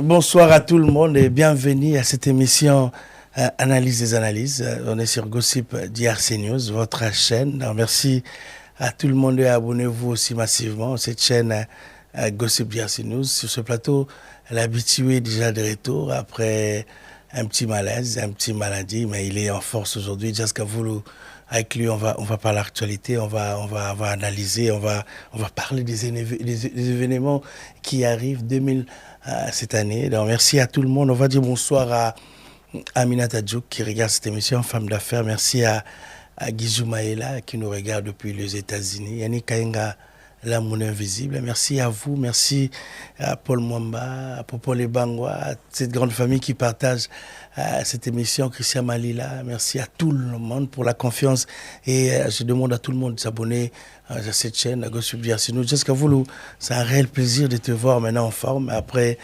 Bonsoir à tout le monde et bienvenue à cette émission Analyse des analyses. On est sur Gossip d'IRC News, votre chaîne. Alors, merci à tout le monde et abonnez-vous aussi massivement à cette chaîne Gossip d'IRC News. Sur ce plateau, l'habitué déjà de retour après un petit malaise, un petit maladie, mais il est en force aujourd'hui. Jessica Voulou, avec lui, on va parler d'actualité, on va analyser, on va parler des événements qui arrivent cette année. Donc, merci à tout le monde. On va dire bonsoir à Aminata Djouk qui regarde cette émission, femme d'affaires. Merci à Gizou Maïla qui nous regarde depuis les États-Unis. Yannick Kayenga, l'amour invisible. Merci à vous, merci à Paul Mwamba, à Popole Bangwa, à cette grande famille qui partage cette émission, Christian Malila. Merci à tout le monde pour la confiance et je demande à tout le monde de s'abonner à cette chaîne, à Gossip d'IRC News. Jessica Voulou, c'est un réel plaisir de te voir maintenant en forme après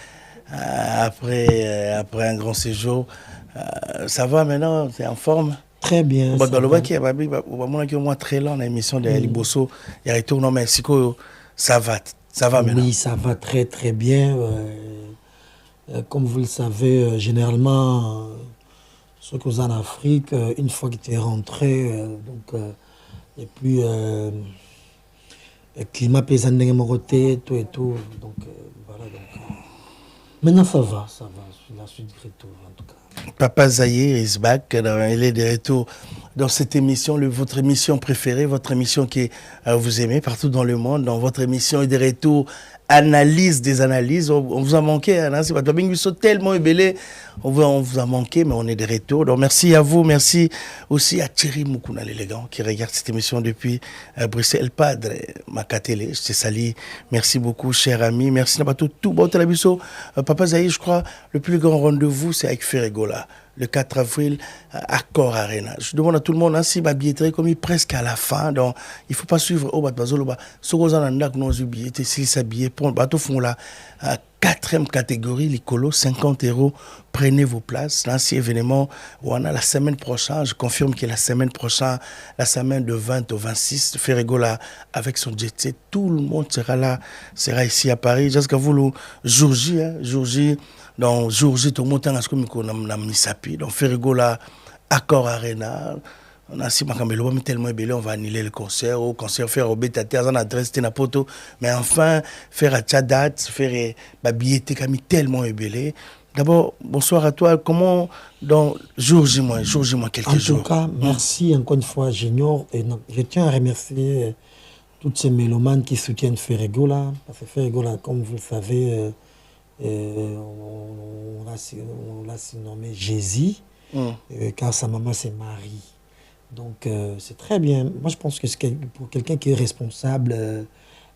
un grand séjour. Ça va maintenant, tu es en forme? Très bien. Ça va. Au moins très long l'émission de Liboso. Il y a retour non Mexico. Ça va maintenant. Oui, ça va très très bien. Comme vous le savez, généralement, ceux qui sont en Afrique, une fois que tu es rentré, et puis le climat paysan de tout et tout. Donc voilà. Maintenant ça va. La suite du retour en tout cas. Papa Zahir is back. Il est de retour dans cette émission, votre émission préférée, votre émission que vous aimez partout dans le monde. Dans votre émission est de retour, analyse des analyses. On vous a manqué, hein, c'est pas tellement ébélé. On vous a manqué, mais on est de retour. Donc merci à vous, merci aussi à Thierry Moukouna l'élégant qui regarde cette émission depuis Bruxelles. Padre Makatele, je te salue. Merci beaucoup, cher ami. Merci à tout. Bon, Papa Zahir, je crois, le plus grand rendez-vous, c'est avec Ferregola. Le 4 avril, Accor Arena. Je demande à tout le monde, ainsi, ma billetterie comme presque à la fin. Donc, il ne faut pas suivre. Ce qu'on a nos billets, s'ils s'habillent, pour le bateau font la quatrième catégorie, les colos, 50 €. Prenez vos places. Là, c'est événement, on a la semaine prochaine. Je confirme que la semaine prochaine, la semaine de 20 au 26, Ferregola avec son jet set, tout le monde sera là, sera ici à Paris. Jusqu'à vous, jour J. Donc, jour J, tout le monde est en Misapi. Donc, Ferregola, Accor Arena. On a si tellement ébélé, on va annuler le concert, au concert, faire au bêta-terre, en adresse, Tenapoto. Mais enfin, faire à Tchadat, faire la billetterie, comme tellement ébélé. D'abord, bonsoir à toi. Comment, dans jour J, quelques jours. En tout cas, merci encore une fois, Junior. Et non, je tiens à remercier toutes ces mélomanes qui soutiennent Ferregola. Parce que Ferregola, comme vous le savez, on l'a surnommé Jésus, car sa maman c'est Marie. Donc c'est très bien. Moi je pense que pour quelqu'un qui est responsable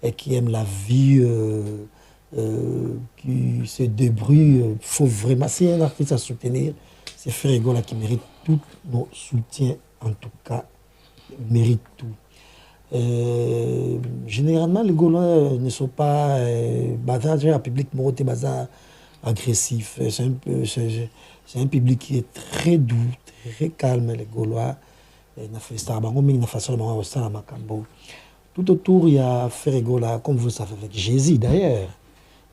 et qui aime la vie, qui se débrouille, faut vraiment, si un artiste à soutenir, c'est Ferregola qui mérite tout nos soutiens, en tout cas, mérite tout. Généralement, les Gaulois ne sont pas un public moroté, agressif. C'est un public qui est très doux, très calme, les Gaulois. Tout autour, il y a Ferregola, comme vous le savez, avec Jésus d'ailleurs.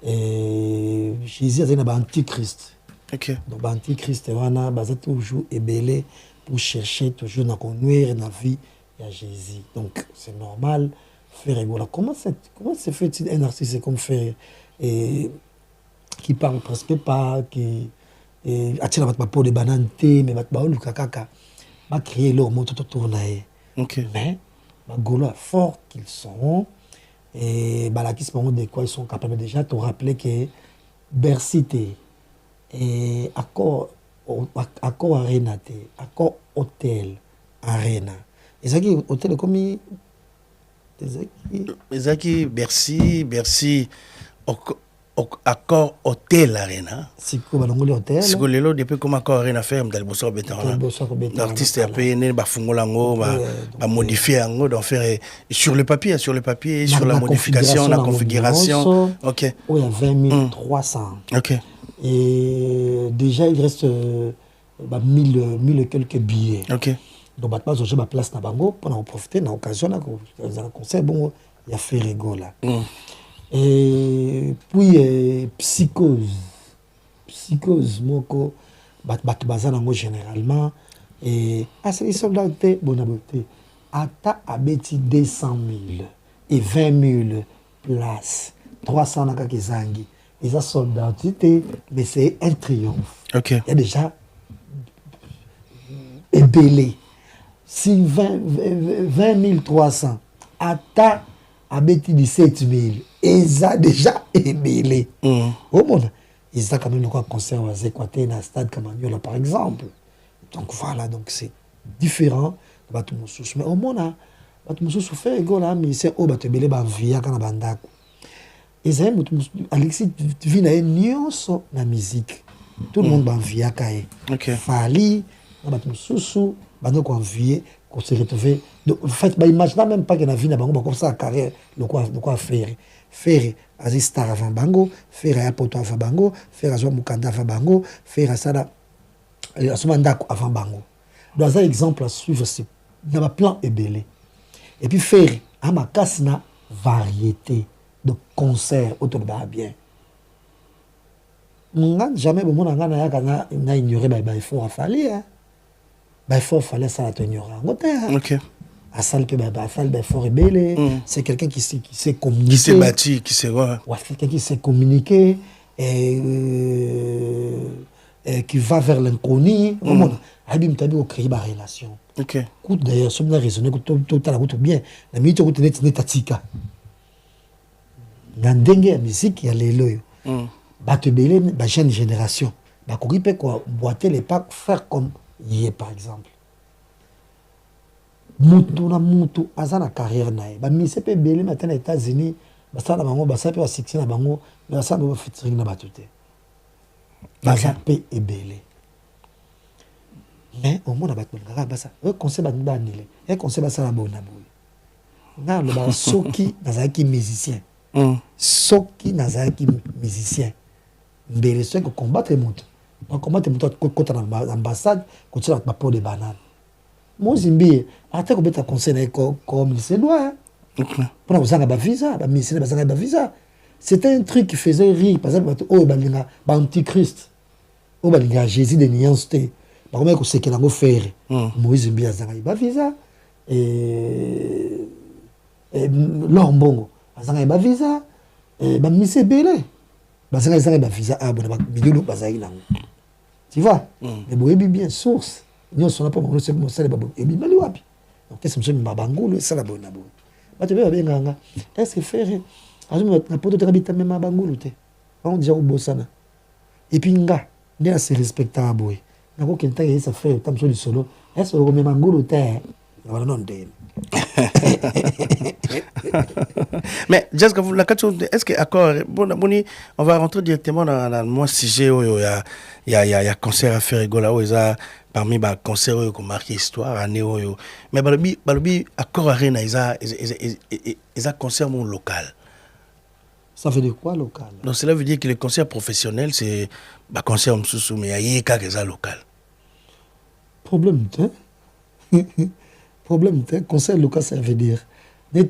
Jésus est un antichrist. Okay. Donc, l'antichrist, est toujours ébélé pour chercher toujours dans la dans la vie. Il y a Jésus. Donc, c'est normal. Ferregola. Comment se fait-il un artiste comme Ferregola qui parle presque pas, qui attire la peau de banane, mais va créer leur mot tout autour de mais les Gaulois forts qu'ils sont, et qui se de quoi ils sont capables déjà de rappeler que Bercy et Accor Arena, Accor Hôtel Arena. Ezaki hôtel comme Ezaki Bercy Accor Hôtel Arena. Siko balongoli hôtel. Siko lelo depuis comme Accor Arena ferme dans le bosso béton. L'artiste a payé né ba fungolango ba modifier ango donc faire sur le papier sur la modification, la configuration. OK. Oui, il y a 20 300. OK. Et déjà il reste 1000 et quelques billets. OK. Donc, j'ai ma place pour en profiter dans l'occasion dans le concert. Bon, il y a Ferregola. Et puis, Psychose. psychose moko bato baza nango généralement et c'est les soldats te bonabote ata abeti 200 000 et 20 000 places 300 na kakizangi ils ont soldats mais c'est un triomphe. Ok. Il y a déjà ébélé si 20 300 ata abeti 17 000 ils ont déjà ébélé. Au monde ils ont quand même le concert aux Équateur dans le stade Camagnola par exemple. Donc voilà, donc c'est différent de bato mosusu. Mais au monde bato mosusu fait égol à musicien au bato ébélé ba via kana bandako. Et Alexis vit na nyonso na musique. Tout le monde ba via kae. Ok. Fali na bato mosusu bando ko envier qu'on se retrouver. En fait, bah imagine même pas que na vie na bango comme ça carrière le quoi faire as star avant bango, faire à poto avant bango, faire à mukanda avant bango, faire à ça à ce mandako avant bango. Dans un exemple à suivre c'est dans ma plan ébélé. Et puis faire à ma casse na variété de concerts autour de bien. M'ngan jamais bon na ngana ya na ignorer ba il faut affaler hein. Ba il faut affaler ça à ignorer. OK. Asal pe ba afal ba fort ébélé, c'est quelqu'un qui sait communiquer. Qui s'est bâti, qui sait ouais, quelqu'un qui sait communiquer et qui va vers l'inconnu. Abim tabi au créer ba relation. OK. Écoute d'ailleurs, ça m'a raisonné que tout à la route bien. La minute où tu es tatika. Dans la musique, il y a les loyaux. Bato belé, la jeune génération. Bah, qu'on peut quoi, boiter les packs, faire comme hier par exemple. Moutou, azana carrière nae. Bah, mi sepe belé maintenant aux États-Unis. Bah, ça na bango, bah, ça peut va sixty na bango, mais ça doit featuring na batute. Bah, ça peut et belé. Mais au moins, bato ngara basa. Conseil bato banile. Conseil basa na bona boy. Na le ba soki nazaki musicien. Soki nazaki musicien. Mbele soki combattre moto. On combattre moto côté na ambassade, côté na ba pot de banane. Moi zimbi, ata ko beta conseil comme c'est doit. Pour vous avez un visa, un visa. C'était un truc qui faisait rire. Par exemple, oh, balinga, antichrist, oh, balinga, Jésus de Nianste. Par contre, c'est qu'il a faire. Moïse Mbia zanga ba visa et Lombongo, zanga ba visa et ba mise belé. Ba zanga ba visa ah bon ba milieu ba zaina. Tu vois? Mais boye bien source. Nous sommes pas mon c'est mon ça ba et bi mali wapi. Donc qu'est-ce que c'est ma bangolo ça la bonne bonne. Ba te be nganga. Est-ce que faire azuma na poto te kabita même ma bangolo te. On déjà au bosana. Et puis nga, n'est assez respectable. Nako kenta yesa faire tam so du solo. Est-ce que même bangolo te? Voilà non de. Mais just vous la question est-ce que accord bon on va rentrer directement dans mon sujet il y a concert à faire rigola ça parmi ba concert qui marque histoire année mais balobi accord arena ils concert mon local. Ça veut dire quoi local? Donc cela veut dire que le concert professionnel c'est ba concert msusu mais il y a ka local. Problème problème concert local ça veut dire moi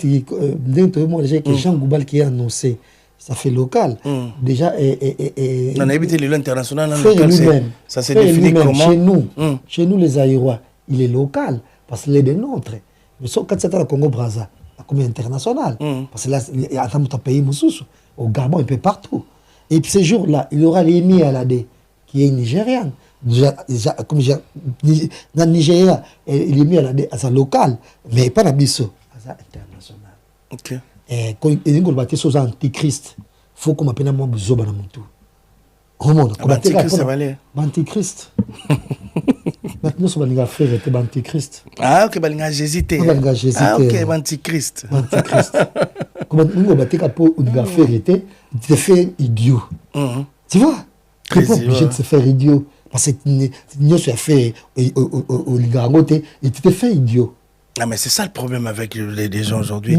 déjà que Jean Goubal qui a annoncé ça fait local déjà on a évité l'international local ça s'est défini comment chez nous les Aïrois il est local parce qu'il est des nôtres mais sauf quand c'est au Congo Brazza comme international parce que là il y a un pays mususu au Gabon un peu partout et puis ces jours-là il y aura l'Emi Alade qui est nigérian déjà comme dans Nigeria il est mis à sa local mais pas dans biso à international. OK. Et quand il y a des choses antichrist faut qu'on m'appelle moi zoba na mutu. Comment antichrist ça va aller. Antichrist. Maintenant ça va les faire être antichrist. Ah OK balinga Jésus. Ah OK antichrist. Antichrist. Comment on va te capo on va faire était te faire idiot. Tu vois? Tu es obligé de se faire idiot. Parce que nous sommes fait au Ligarote et tu te fais idiot. Ah mais c'est ça le problème avec les gens aujourd'hui.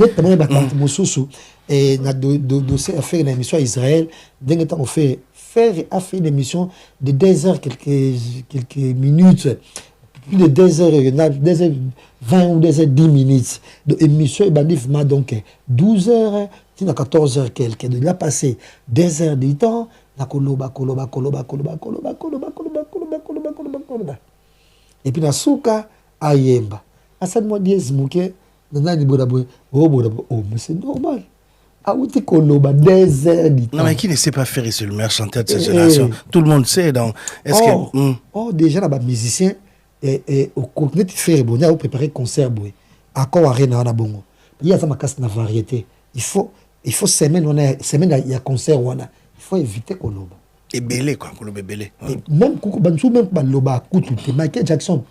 Et on a dossier à faire une émission à Israël. D'un temps on fait faire une émission de 2 heures quelques minutes. Plus de 2 heures, 2 heures 20 ou 2 heures 10 minutes. Donc émission donc 12 heures, 14 heures quelques. Il a passé 2 heures du temps. na koloba. Et puis na suka ayemba. Asad moi diez muke na ni boda boy. Oh mais c'est normal. Ah ou ti koloba des heures du temps. Non mais qui ne sait pas faire, c'est le meilleur chanteur de cette génération. Tout le monde sait donc est-ce que déjà là musicien et au continuer de faire bon, au préparer concert boy. Encore arena na bongo. Il y a ça ma casse na variété. Il faut semaine il y a concert wana. Il faut éviter koloba. Et belé quoi, koloba belé. Même coucou bantou même baloba kutu te Michael Jackson.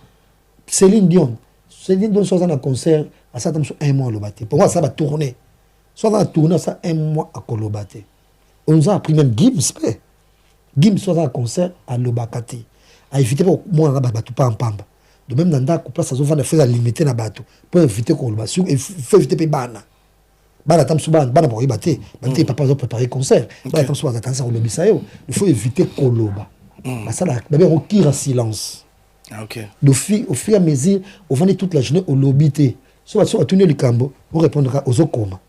Céline Dion soit dans un concert à ça tam un mois lobate. Pour moi ça va tourner. Soit dans tourner ça un mois à kolobate. On nous a appris même Gims soit dans un concert à lobakati. À éviter pour moi na batu pas en pamba. De même dans ko place ça va faire limiter na batu pour éviter koloba. Il faut éviter pe bana. Bana tam suban bana pour ibate. Bana papa zo préparer concert. Bana tam suban attendre ça kolobisa yo. Il faut éviter koloba. Ça là d'abord on tire en silence. Ah, ok. Au fur et à mesure, on va toute la journée au lobby. Soit on va tourner le cambo, on répondra aux okoma.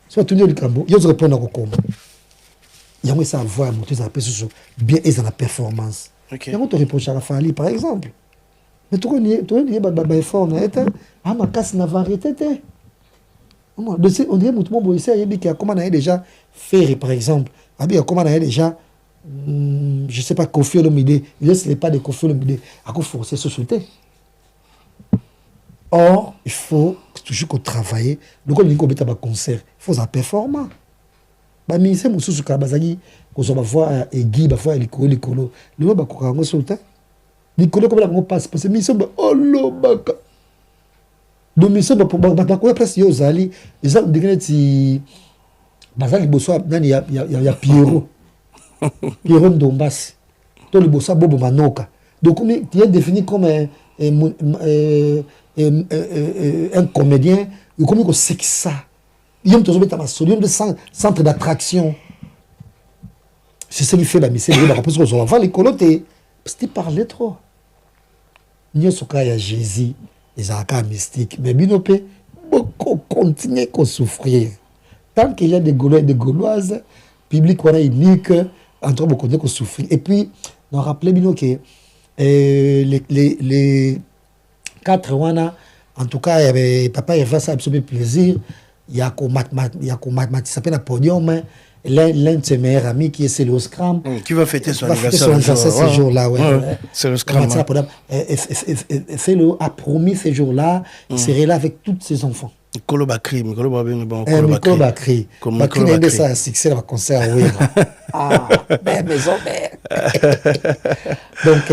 Soit tourner le cambo, ils répondre aux okoma. Il y a ça voix monter ça bien et dans la performance. Ok. Il y a on reproche à Rafali par exemple. Mais tu connais effort na eta ah ma casse na variété té. On dirait mutumo boyisa yebi qui a comment na déjà faire par exemple. Abi comment na déjà je sais pas Kofi Olomide, il laisse les pas de Kofi Olomide à quoi forcer société. Or, il faut toujours qu'on travaille. Donc, on dit qu'on met un concert, il faut un performant. Bah, mais c'est mon sous Kabazagi, qu'on va voir et Guy, va voir les colo. Le mot, bah, qu'on va sauter. Les colo, comme on passe, parce que mission, oh, l'obaka. Donc, mission, pour quoi, presque, yo, Zali, les gens, si. Bazali, Bosso, il y a Pierrot. Pierrot Dombas. Toi, le Bossa, Bobo Manoka. Donc, tu es défini comme un comédien, il comme c'est que ça. Il y a un centre d'attraction. C'est ce qui fait la mission. Il va voir les colotés. Parce que tu parlais trop. Il y a Jésus, les arcades mystiques. Mais Binopé, beaucoup continuer à souffrir. Tant qu'il y a des Gaulois et des Gauloises, public unique, entre beaucoup de souffrir. Et puis, on rappelait Bino que les 4 wana, en tout cas, papa il fait ça avec plaisir. Il y a qu'au mathématique, ça s'appelle un podium. L'un de ses meilleurs amis qui est Célo Scram. Qui va fêter son anniversaire ce jour-là. Célo Scram. Célo a promis ce jour-là, il serait là avec tous ses enfants. Kolobakri. Kolobakri. Bakri n'a ça un succès dans le concert. Oui. Ah, maison mère. Donc,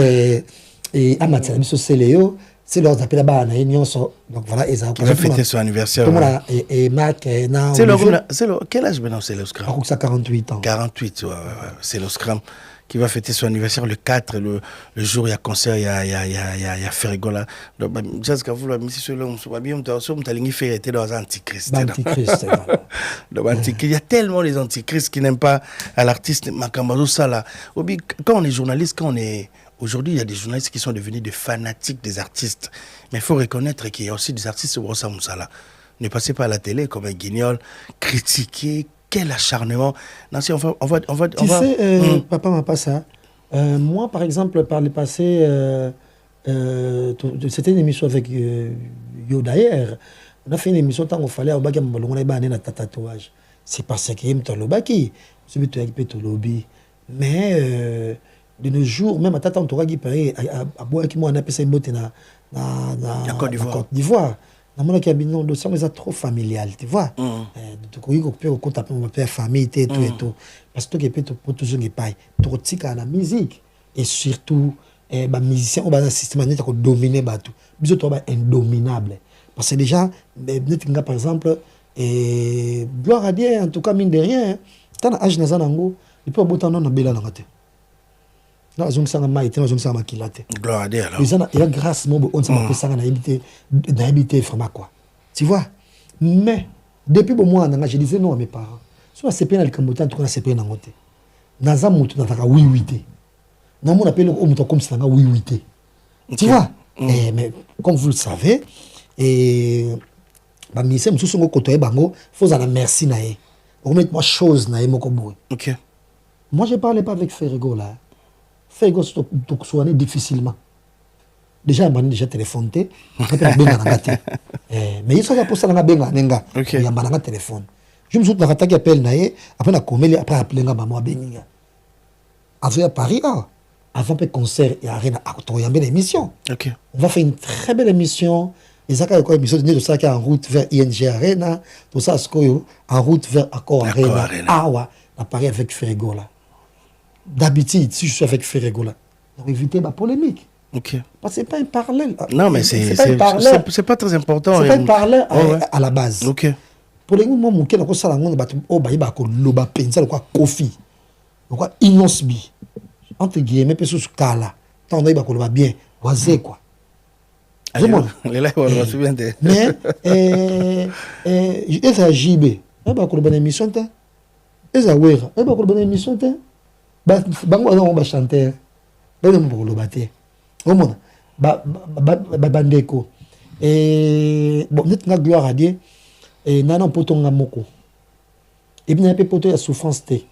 et à Mathieu, c'est Léo. C'est leur appel là-bas, donc voilà, ils ont fêté son anniversaire. Et Mac, c'est quel âge maintenant c'est le Scrum? Ça 48 ans. 48, ouais. C'est le Scrum qui va fêter son anniversaire le 4, le jour il y a concert, il y a Ferrigola. Donc, juste quand vous l'avez mis sur l'homme, on t'a fait être dans Antichrist. Antichrist, il y a tellement les antichrists qui n'aiment pas à l'artiste Makambazo Sala. Quand on est journaliste, aujourd'hui, il y a des journalistes qui sont devenus des fanatiques des artistes. Mais il faut reconnaître qu'il y a aussi des artistes au Brossa Moussala. Ne passez pas à la télé comme un guignol, critiquer, quel acharnement. Non, si on va. Tu sais, papa m'a pas ça. Moi, par exemple, par le passé, c'était une émission avec Yo d'ailleurs. On a fait une émission tant qu'il fallait au Baki, on a tatouage. C'est parce qu'il y a un Baki. C'est un lobby. Mais. De nos jours, même à Tata Antoura qui paraît à boire qui moi on appelle ça une beauté na Côte d'Ivoire. Na mon qui habite non, ça mais trop familial, tu vois. Donc il faut que compte mon père famille et tout. Parce que tu peux pour toujours pas trop tika la musique et surtout ba musicien on va systématiquement pour dominer bateau. Biso toi ba indominable. Parce que déjà netinga par exemple gloire à Dieu en tout cas mine de rien, tant âge na zanango, il peut botter non na bela na ngate. Non, je ne sais pas qui l'a. Gloire à Dieu alors. Il y a grâce, on ne sait pas ça n'a habité vraiment quoi. Tu vois. Mais depuis moi, je disais non à mes parents. Soit c'est pénal comme autant, tout c'est pénal en côté. Naza mutu nataka oui. Non, on appelle au mutu comme ça oui. Tu vois. Mais comme vous le savez, bah ministère mutu côté bango, faut en merci naé. On met moi chose naé moko boy. OK. Moi, je ne parlais pas avec Ferrego là. Ferrego, c'est difficilement. Déjà, il m'a déjà téléphoné. Mais il faut que ça soit benga nenga. Il y a un téléphone. Je me suis dit que appel naé après na comélé après appeler nga maman benga. Avant à Paris avant le concert et arena à une belle émission. OK. On va faire une très belle émission. Et ça quand émission de ça qui est en route vers ING Arena, tout ça en route vers Accor Arena. Ah ouais, à Paris avec Ferrego là. D'habitude, si je suis avec Ferrego là, on va éviter la polémique. OK. Parce que c'est pas un parallèle. Non, mais c'est pas très important. C'est pas un parallèle à la base. OK. Pour les gens qui ont ça, on va loba pensa quoi coffee. Quoi inosbi. Entre guillemets peu sous kala. Tant on va bien. Oisé quoi. Les là on va se bien. Mais eza JB. Ba ko bonne émission ta. Eza wera. Ba ko bonne émission ta. Bango on va chanter. Ba mo loba te. Omona. Bandeko. Bon net na gloire à Dieu. Et nana poto nga moko. Et bien un poto ya souffrance te.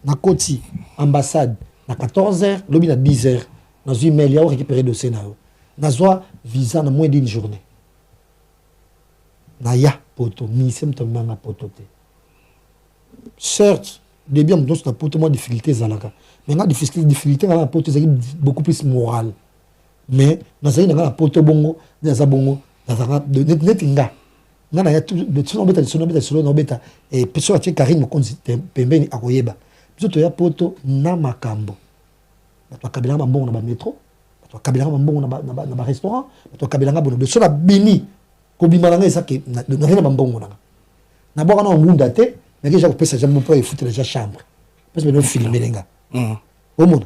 Na koti ambassade na 14h, lobi na 10h. Na zui mail ya récupérer dossier na yo. Na zwa visa na moins d'une journée. Na ya poto mi sem to mama poto te. Certes, début on donne na poto moins difficulté zalaka. Mais na difficulté na poto c'est beaucoup plus moral. Mais na zai na poto bongo, na za bongo, na za net nga. Nana ya tout de tout no beta et personne qui Karine mo konzi pembeni akoyeba biso ya poto na makambo bato kabila mbongo na ba métro bato kabila mbongo na ba restaurant bato kabila mbongo de sola bini ko bimala ngesa ke na na mbongo na boka na ngunda te mais déjà ko pesa jambo pour foutre déjà chambre parce que no filmer lenga au monde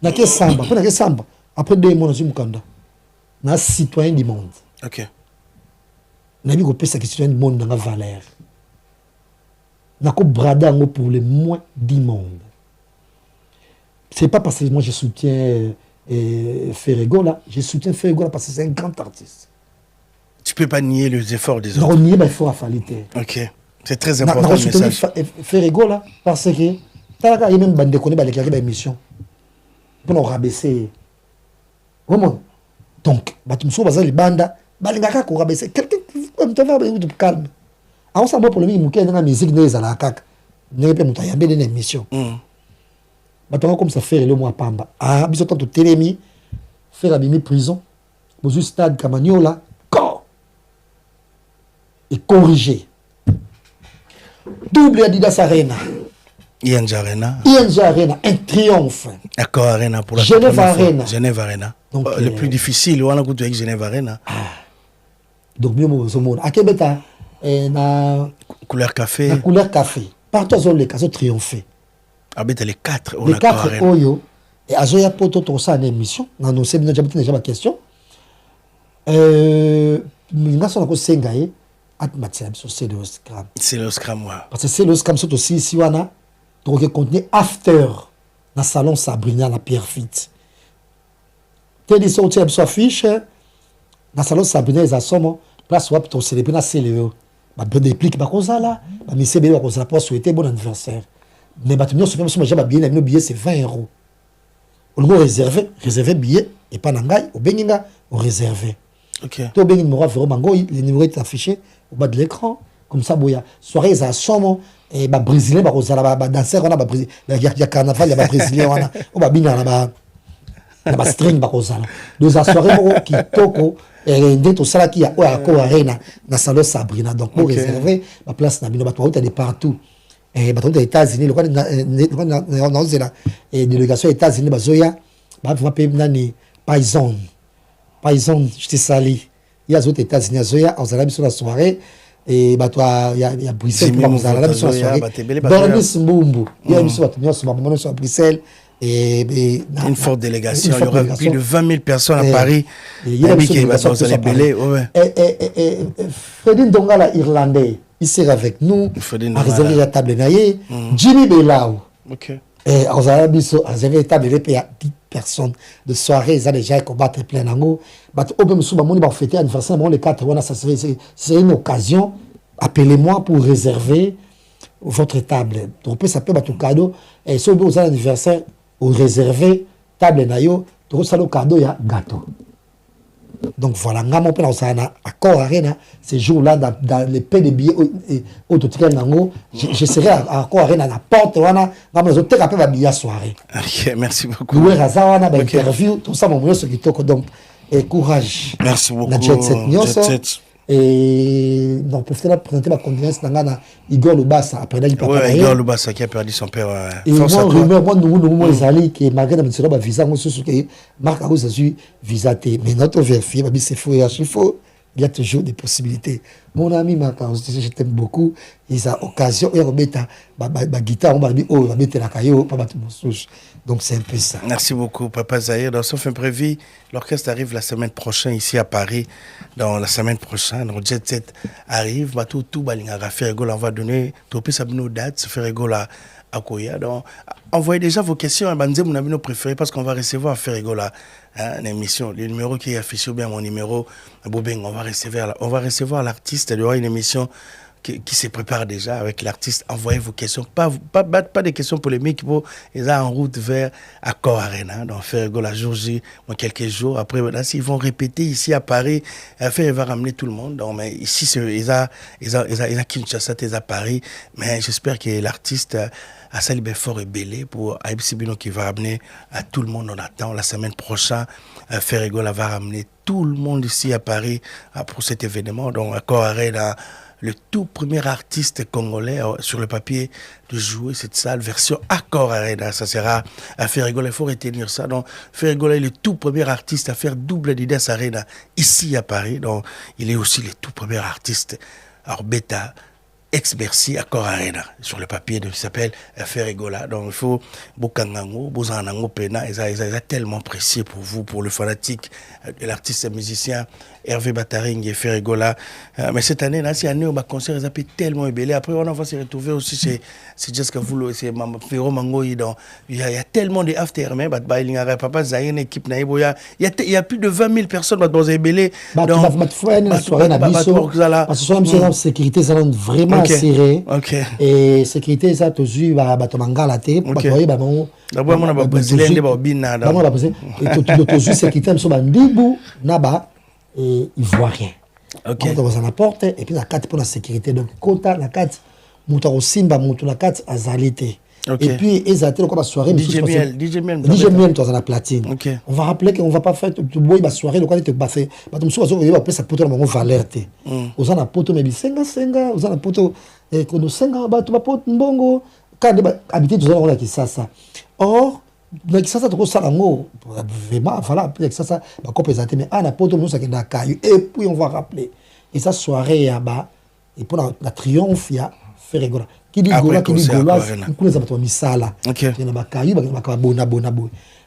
na ke samba pour na ke samba après 2 mois na zimukanda na citoyen du monde. OK. Nabi ko pesa question du monde dans la valeur. Nako brada ngo pour le moins du monde. C'est pas parce que moi je soutiens Ferrego là, je soutiens Ferrego là parce que c'est un grand artiste. Tu peux pas nier les efforts des autres. Non, nier il faut affaliter. OK. C'est très important le message. Ferrego là parce que talaka y même bande connaît ba l'éclairer ba émission. Pour nous rabaisser. Vraiment. Donc, batumso bazali banda balingaka ko rabaisser quelqu'un comme tu vas de calme. On s'en va pour le minimum qui est dans la musique de la kaka. Ne peut pas y avoir une émission. Maintenant comme ça faire le mois pamba. Ah, biso tant télémi faire abimi prison. Au stade Camaniola corps et corriger. Double Adidas Arena. ING Arena. ING Arena, un triomphe. Accor Arena pour la Genève Arena. Genève Arena. Donc, le plus difficile, on a goûté avec Genève Arena. Donc, bien, à Québec, na couleur café. La couleur café. Partout, les cas ont triomphé. Avec les 4, on les a 4 Oyo. Et à Zoya Poto, tout ça, une émission. Dans nos séminaires, j'ai déjà ma question. Nous avons Sengaye. C'est le scram. C'est le scram, ouais. Parce que c'est le scram, c'est aussi si on a donc contenu after dans le salon Sabrina, la Pierre Fit. Tu dis sorti à affiche dans le salon Sabrina, ils ont place où tu célébrer la célébrer. Bah des pliques bah comme ça là, bah mais c'est bien comme ça pour souhaiter bon anniversaire. Mais bah tu nous souviens moi j'ai bien nos billets c'est 20 €. On le réservé billet et pas nangai au beninga on réservé. OK. To bengi numéro vraiment go le numéro est affiché au bas de l'écran comme ça boya soirée ça somme et bah brésilien bah kozala bah danser on a bah brésilien il y a carnaval il y a bah brésilien on a on bah bina na ba string bah kozala deux soirée qui toko et ndé ça là qui a Accor Arena na salon Sabrina donc pour réserver ma place na bino bah toi de partout et bah des États-Unis le quoi na zela et délégation États-Unis bah zoya bah va payer nani paysan je te salue il y a d'autres États-Unis zoya on s'allait sur la soirée et bah toi il y a Bruxelles pour nous aller sur la soirée Bernis Mbumbu il y a une soirée sur Bruxelles et une forte délégation il y aura plus de 20 000 personnes à Paris il y a une délégation dans les Belé et Fredin Dongala irlandais il sera avec nous à réserver la table naïe Jimmy Belao OK et on a biso à réserver la table il y a 10 personnes de soirée ils ont déjà combattre plein d'ango bah au même souvent on va fêter anniversaire les 4 ça c'est une occasion appelez-moi pour réserver votre table. Donc, ça peut être un cadeau. Et si vous avez un anniversaire, vous réservez table nayo, vous avez un cadeau, il y a gâteau. Donc voilà, ngamo pe na osana accord arena ces jours-là dans les paix de billets au total nango je serai à accord arena à la porte wana ngamo zo teka pe ba billet soirée. OK, merci beaucoup. Loué raza wana ba interview tout ça mon moyo ce qui toko donc et courage. Merci beaucoup. Na jet set. Et donc peut-être présenter ma condoléance na Igor Lubasa après là il papa. Ouais, Igor Lubasa qui a perdu son père. Et moi nous ezali que malgré na mitsoro ba visa ngoso ce que marque a reçu visa té mais notre vérifier ba c'est faux et archi faux. Il y a toujours des possibilités. Mon ami Marc, je t'aime beaucoup. Il a occasion de remettre ma guitare, on va mettre la caillou, pas battre mon souche. Donc c'est un peu ça. Merci beaucoup, Papa Zahir. Dans Sauf Imprévu, l'orchestre arrive la semaine prochaine ici à Paris. Dans la semaine prochaine, donc Jet Set arrive. Tout balinga faire rigolo. On va donner tout plus nos dates, faire rigolo à Koya. Donc envoyez déjà vos questions à Banzé, mon ami préféré, parce qu'on va recevoir à faire rigolo une émission. Le numéro qui est affiché ou bien mon numéro, Bobeng, on va recevoir l'artiste. Il y aura une émission qui se prépare déjà avec l'artiste. Envoyez vos questions, pas des questions polémiques, ils sont en route vers Accor Arena, donc faire la jour J, quelques jours après. Là, ils vont répéter ici à Paris, il va ramener tout le monde. Donc, mais ici, ils ont Kinshasa, ils à Paris, mais j'espère que l'artiste à Salibé Fort et Belé pour Aïbsibino qui va ramener à tout le monde. On attend la semaine prochaine. Ferregola va ramener tout le monde ici à Paris pour cet événement. Donc, Accor Arena, le tout premier artiste congolais sur le papier de jouer cette salle version Accor Arena. Ça sera à Ferregola. Il faut retenir ça. Donc, Ferregola est le tout premier artiste à faire double Didas Arena ici à Paris. Donc, il est aussi le tout premier artiste. Alors, Beta, ex-Bercy, Accor Arena, sur le papier qui s'appelle Ferregola. Donc il faut Bokangango, Bozanango Pena, ils sont tellement précieux pour vous, pour le fanatique de l'artiste musicien Hervé Bataring et Ferregola. Mais cette année, là, c'est année où le concert est tellement ébélé. Après, on va se retrouver aussi chez Jessica Voulo, c'est Ferro Mangoï. Il y a tellement de after, mais Papa Zahir, une équipe, il y a plus de 20 000 personnes dans les ébélés. Parce que la sécurité, ça donne vraiment serré. Et sécurité, ça, tu as vu, Batomanga la tête, pour que d'abord, on a Brésilien, on a Bina. Et tu as vu sécurité, on a Ndibou, Naba, et il ne voit rien. Donc, on a porte, et puis la carte pour la sécurité. Donc, quand la carte, Moutaro Simba, la carte, Azalité. Et puis, ils ont été la soirée. DJ Miel, tu as la platine. On va rappeler qu'on ne va pas faire toute la soirée. Donc, on va faire. On va faire ça pour tout le monde. Valeur. On va faire mais senga. On va faire qu'on senga. On va faire mbongo. Quand on habite, on va faire ça. Or, donc ça trop ça vraiment voilà ça va présenter mais à la poto nous ça qui n'a caillou et puis on va rappeler et ça soirée là-bas et pour la triomphe il y a Ferregola qui dit gola qui dit gola nous ça va misala il y a caillou ba bona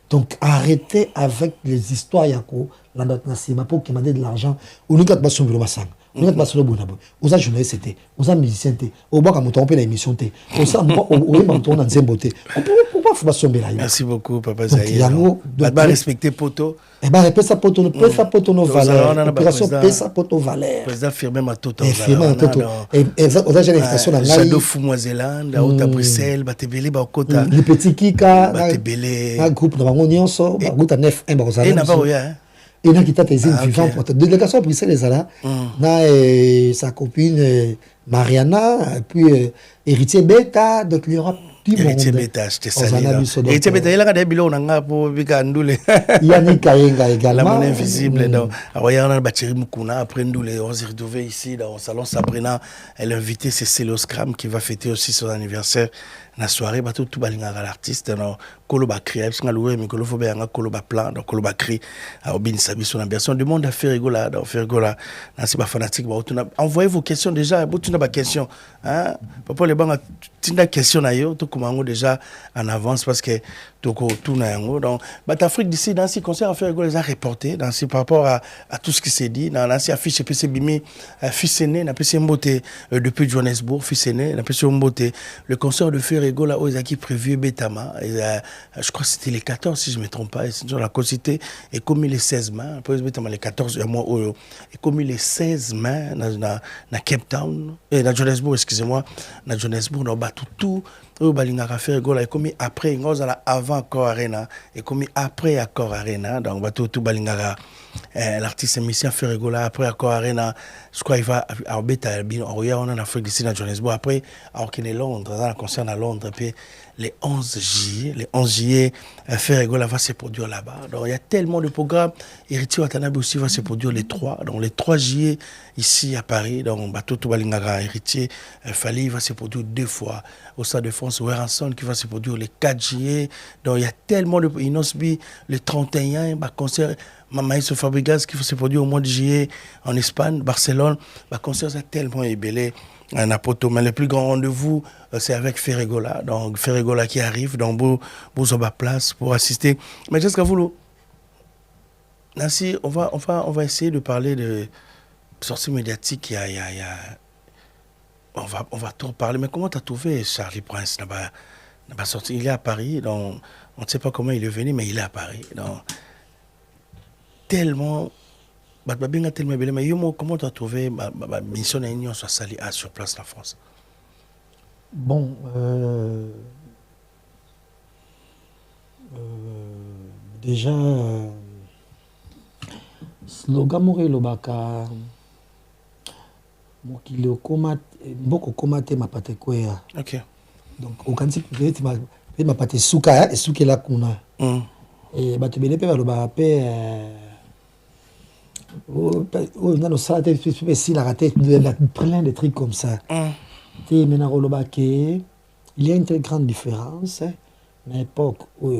donc arrêtez avec les histoires yako la note nasima pour qui demander de l'argent ou nous quatre basson basang nous quatre basson bona aux journalistes c'était aux musiciens té au bas quand on peut l'émission té au ça on monte dans zemboté merci beaucoup, Papa Zahir. On va respecter Poto. Eh bien, répète ça Poto, répète ça Poto nos valeurs. Opération répète ça Poto valeurs. Président firmé ma Toto. Firmé ma Toto. Et on a une invitation dans Shadow Fou-Moiseland, à Haute Bruxelles, Batebele, Bakota. Les petits Kika, Batebele. Un groupe de Mangonion, so, groupe à 9-1, Barzala. Et n'a-pas rien. Et là, qui t'a tes vivants pour ta délégation à Bruxelles, les Ala. Sa copine Mariana, puis héritier Beta, donc il y aura. Héritier Beta, je te salue. Héritier Beta, il a des bilans pour Bikandoule. Il y a des Kayenga également. La monnaie invisible. Il y a un bâtiment Moukouna. Après, on s'est retrouvé ici dans le salon Sabrina. Elle a invité Cécile Oscram qui va fêter aussi son anniversaire. La soirée, tout l'artiste. Koloba cri, parce qu'on a mais Koloba a Koloba plan, donc Koloba cri, à Obin Sabi sur la version du monde à Ferregola, dans Ferregola, c'est pas fanatique. Envoyez vos questions déjà, tu n'as pas de questions. Papa, les bancs, tu n'as pas de questions tout comme déjà en avance parce que tout n'a rien. Donc, Afrique d'ici, dans ces concerts à Ferregola, les a reportés, par rapport à tout ce qui s'est dit, dans ces affiches, PC Bimi, fils aîné, n'a pas Mbote depuis Johannesburg, fils aîné, n'a pas Mbote, le concert de Ferregola, aux acquis prévus, Betama, je crois que c'était les 14, si je ne me trompe pas, c'est la cité, et comme les 16 mains, après, les 14, et comme les 16 mains, na Cape Town, et na Johannesburg, excusez-moi, na Johannesburg, on a tout, balingaka faire gola, et comme après, on a avant Accor Arena, et comme après Accor Arena, donc on va tout balingaka. L'artiste émission fait rigoler après Accor Arena, je crois qu'il va à Beta on est en Afrique d'ici à Johannesburg, après à Londres, dans la concert à Londres, puis les 11 juillet fait rigoler va se produire là-bas. Donc il y a tellement de programmes. Héritier Watanabe aussi va se produire les 3, donc les 3 juillet ici à Paris, donc Bateau Balingara Héritier Fali va se produire 2 fois au Stade de France, Weranson qui va se produire les 4 juillet. Donc il y a tellement de Inosbi le 31 concert Maïs Fabregas qui va se produire au mois de juillet en Espagne, Barcelone. Le concert est tellement ébélé à Poto. Mais le plus grand rendez-vous, c'est avec Ferregola. Donc Ferregola qui arrive, donc vous avez place pour assister. Mais jusqu'à vous, Nancy, on va essayer de parler de sortie médiatique. On va trop parler. Mais comment tu as trouvé Charlie Prince n'a sorti. Il est à Paris, donc on ne sait pas comment il est venu, mais il est à Paris. Donc, tellement mais comment tu as trouvé ma mission d'union sur place en France? Bon, déjà slogan moko elobaka mokili mboko okoma te mapata ekwea. Ok. Donc okanisi peut-être mapata esuka esukela kuna. Bato ebele mpe balobaka mpe non, ça plein de trucs comme ça. Il y a une très grande différence. À l'époque où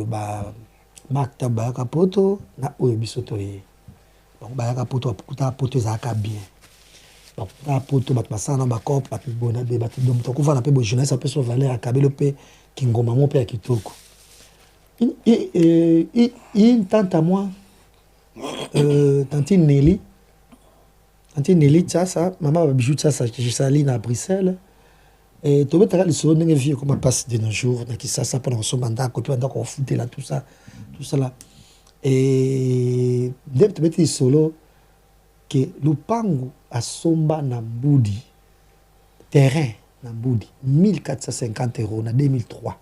Marc Tabaka Poto, na Bisotoye. Donc Bayaka Poto, Poto Zaka bien. Donc Poto, Batmasana, Bakop, Batibona, Batidom, Tokouva, la Pebo jeunesse, un peu sur Valère, Akabelope, Kingoma, mon père Kitoko. Une tante à moi. Tantine Nelly, ça, maman va bijou ça, je salue à Bruxelles. Et tu vois, le soir, on a vu comment passe de nos jours, qui ça pendant son mandat, qu'on foutait là, tout ça là. Et dès que tu mets solo, que Lupango a somba na Mboudi, terrain na Mboudi, 1450 € en 2003.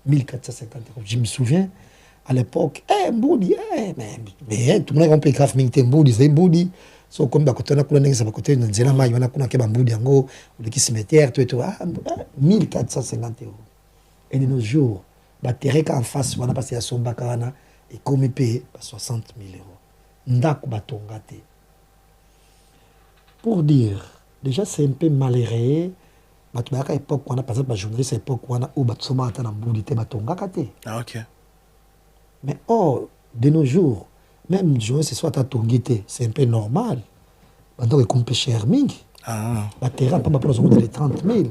1450 €. Je me souviens. À l'époque, Mboudi, mais tout le monde a compris grave, mais Mboudi, c'est Mboudi. So comme bakoto na kuna nengisa bakoto na nzela mayi wana kuna ke Mboudi yango le cimetière tout 1450 €. Et de nos jours, ba terrain en face wana parce ya somba kana et comme payé 60 000 €. Ndako batonga te. Pour dire, déjà c'est un peu malheureux. Bato ba époque wana par exemple ba journaliste époque wana ou bato soma ata na Mboudi te batonga kate. Ah OK. Mais de nos jours, même jouer ce soit à Tongité, c'est un peu normal. Donc, on peut cher ming. La terrain, pas pour les 30 000.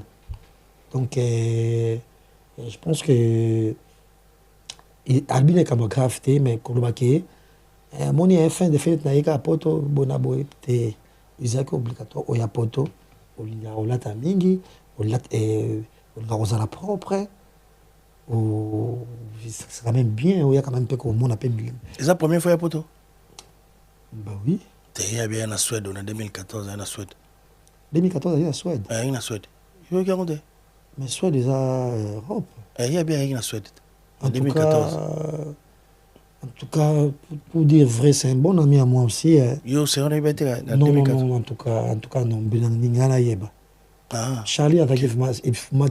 Donc, je pense que. Albine est comme grave, mais comme le baquet, mon fin de fait, naïka à poto, bonabo, te, Isaac obligatoire, ou ya poto, ou la tamingi, ou la rosala propre. C'est quand même bien, il y a quand même un peu comme on appelle bien. C'est la première fois à Poto? Bah oui. Tu es bien en Suède, en 2014, en Suède. 2014, il y a en Suède. Il y a en Suède. Je veux regarder. Mais Suède, il y a Europe. Il y a bien en Suède. En 2014. En tout cas, pour dire vrai, c'est un bon ami à moi aussi. Yo, c'est un ami en 2014. Non, en tout cas, non. Charlie a attaqué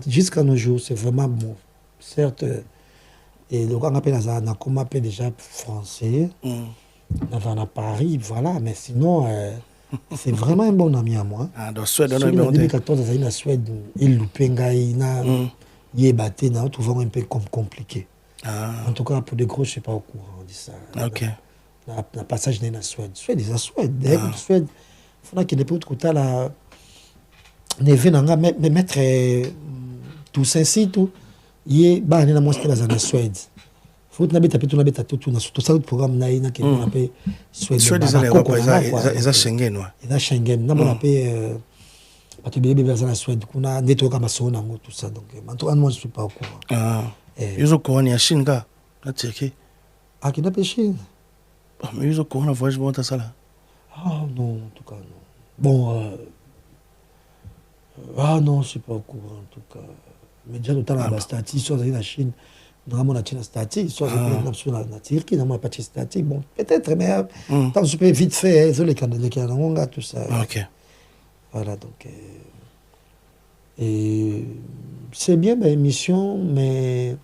jusqu'à nos jours, c'est vraiment bon. Certes, et donc on appelle ça comme appelle déjà français, on a Paris, voilà, mais sinon c'est vraiment un bon ami à moi. Dans Suède, en 2014, il y a Suède, il Lupenga, il y a battu, souvent un peu compliqué. En tout cas, pour des gros, je ne suis pas au courant de ça. Ok. Le passage dans la Suède. Suède, c'est la Suède. D'ailleurs, Suède, il faut qu'il y ait des côté là, mais mettre tout ça, tout. Ye ba na moi c'était la Suède. Faut na beta tout na beta tout na tout ça le programme na ina que on appelle Suède. Suède ils a Schengen ouais. Ils a Schengen. Na on appelle parce que bébé vers la Suède kuna nettoyer comme ça tout ça donc en tout cas moi je suis pas au courant. Ils ont couru à Chine, gars. La Turquie. Ah, qui n'a pas Chine? Mais ils ont couru à voyage pour ça là. Ah non, en tout cas, non. Bon, ah non, je ne suis pas au courant, en tout cas. Mais déjà, tout le temps, la statique, soit dans la Chine, normalement, on a une statique, soit dans la Turquie, normalement, pas de statique. Bon, peut-être, mais tant que je peux vite faire, les Canadiens, tout ça. Ok. Voilà, donc. Et c'est bien, ma émission, mais.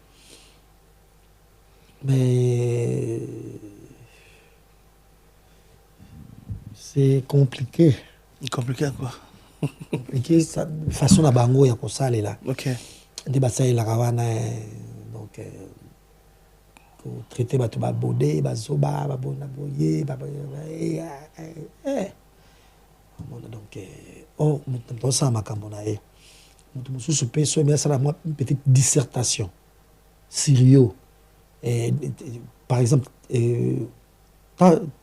C'est compliqué. Compliqué quoi? Compliqué, ça, façon à bango, il y a ça, là. Ok. Des batailles, la ravana, donc. Traiter bato ba bodé ba zoba ba bona boye ba donc oh mutu ça makambo na e mutu mususu pe so mais ça la une petite dissertation sérieux et par exemple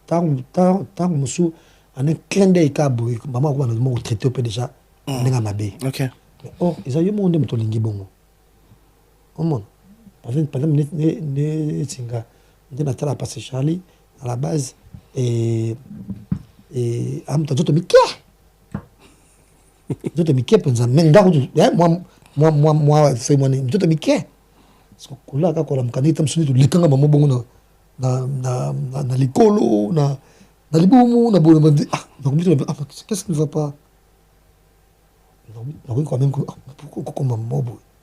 tant musu en un clin d'œil ka boye maman ko na mo traiter pe déjà ndinga mabe. Ok. Oh ils ont eu monde mutu lingi bongo comment. Par exemple, Singa, on a passé Charlie à la base et Amtazoto Miké. Zoto Miké, moi, c'est mon nom. Zoto Miké. Parce que là, quand on a un item sur les kanga, maman, bon, na l'écolo, na l'iboumu, na bon, donc, qu'est-ce qui ne va pas? Donc, quand même, pourquoi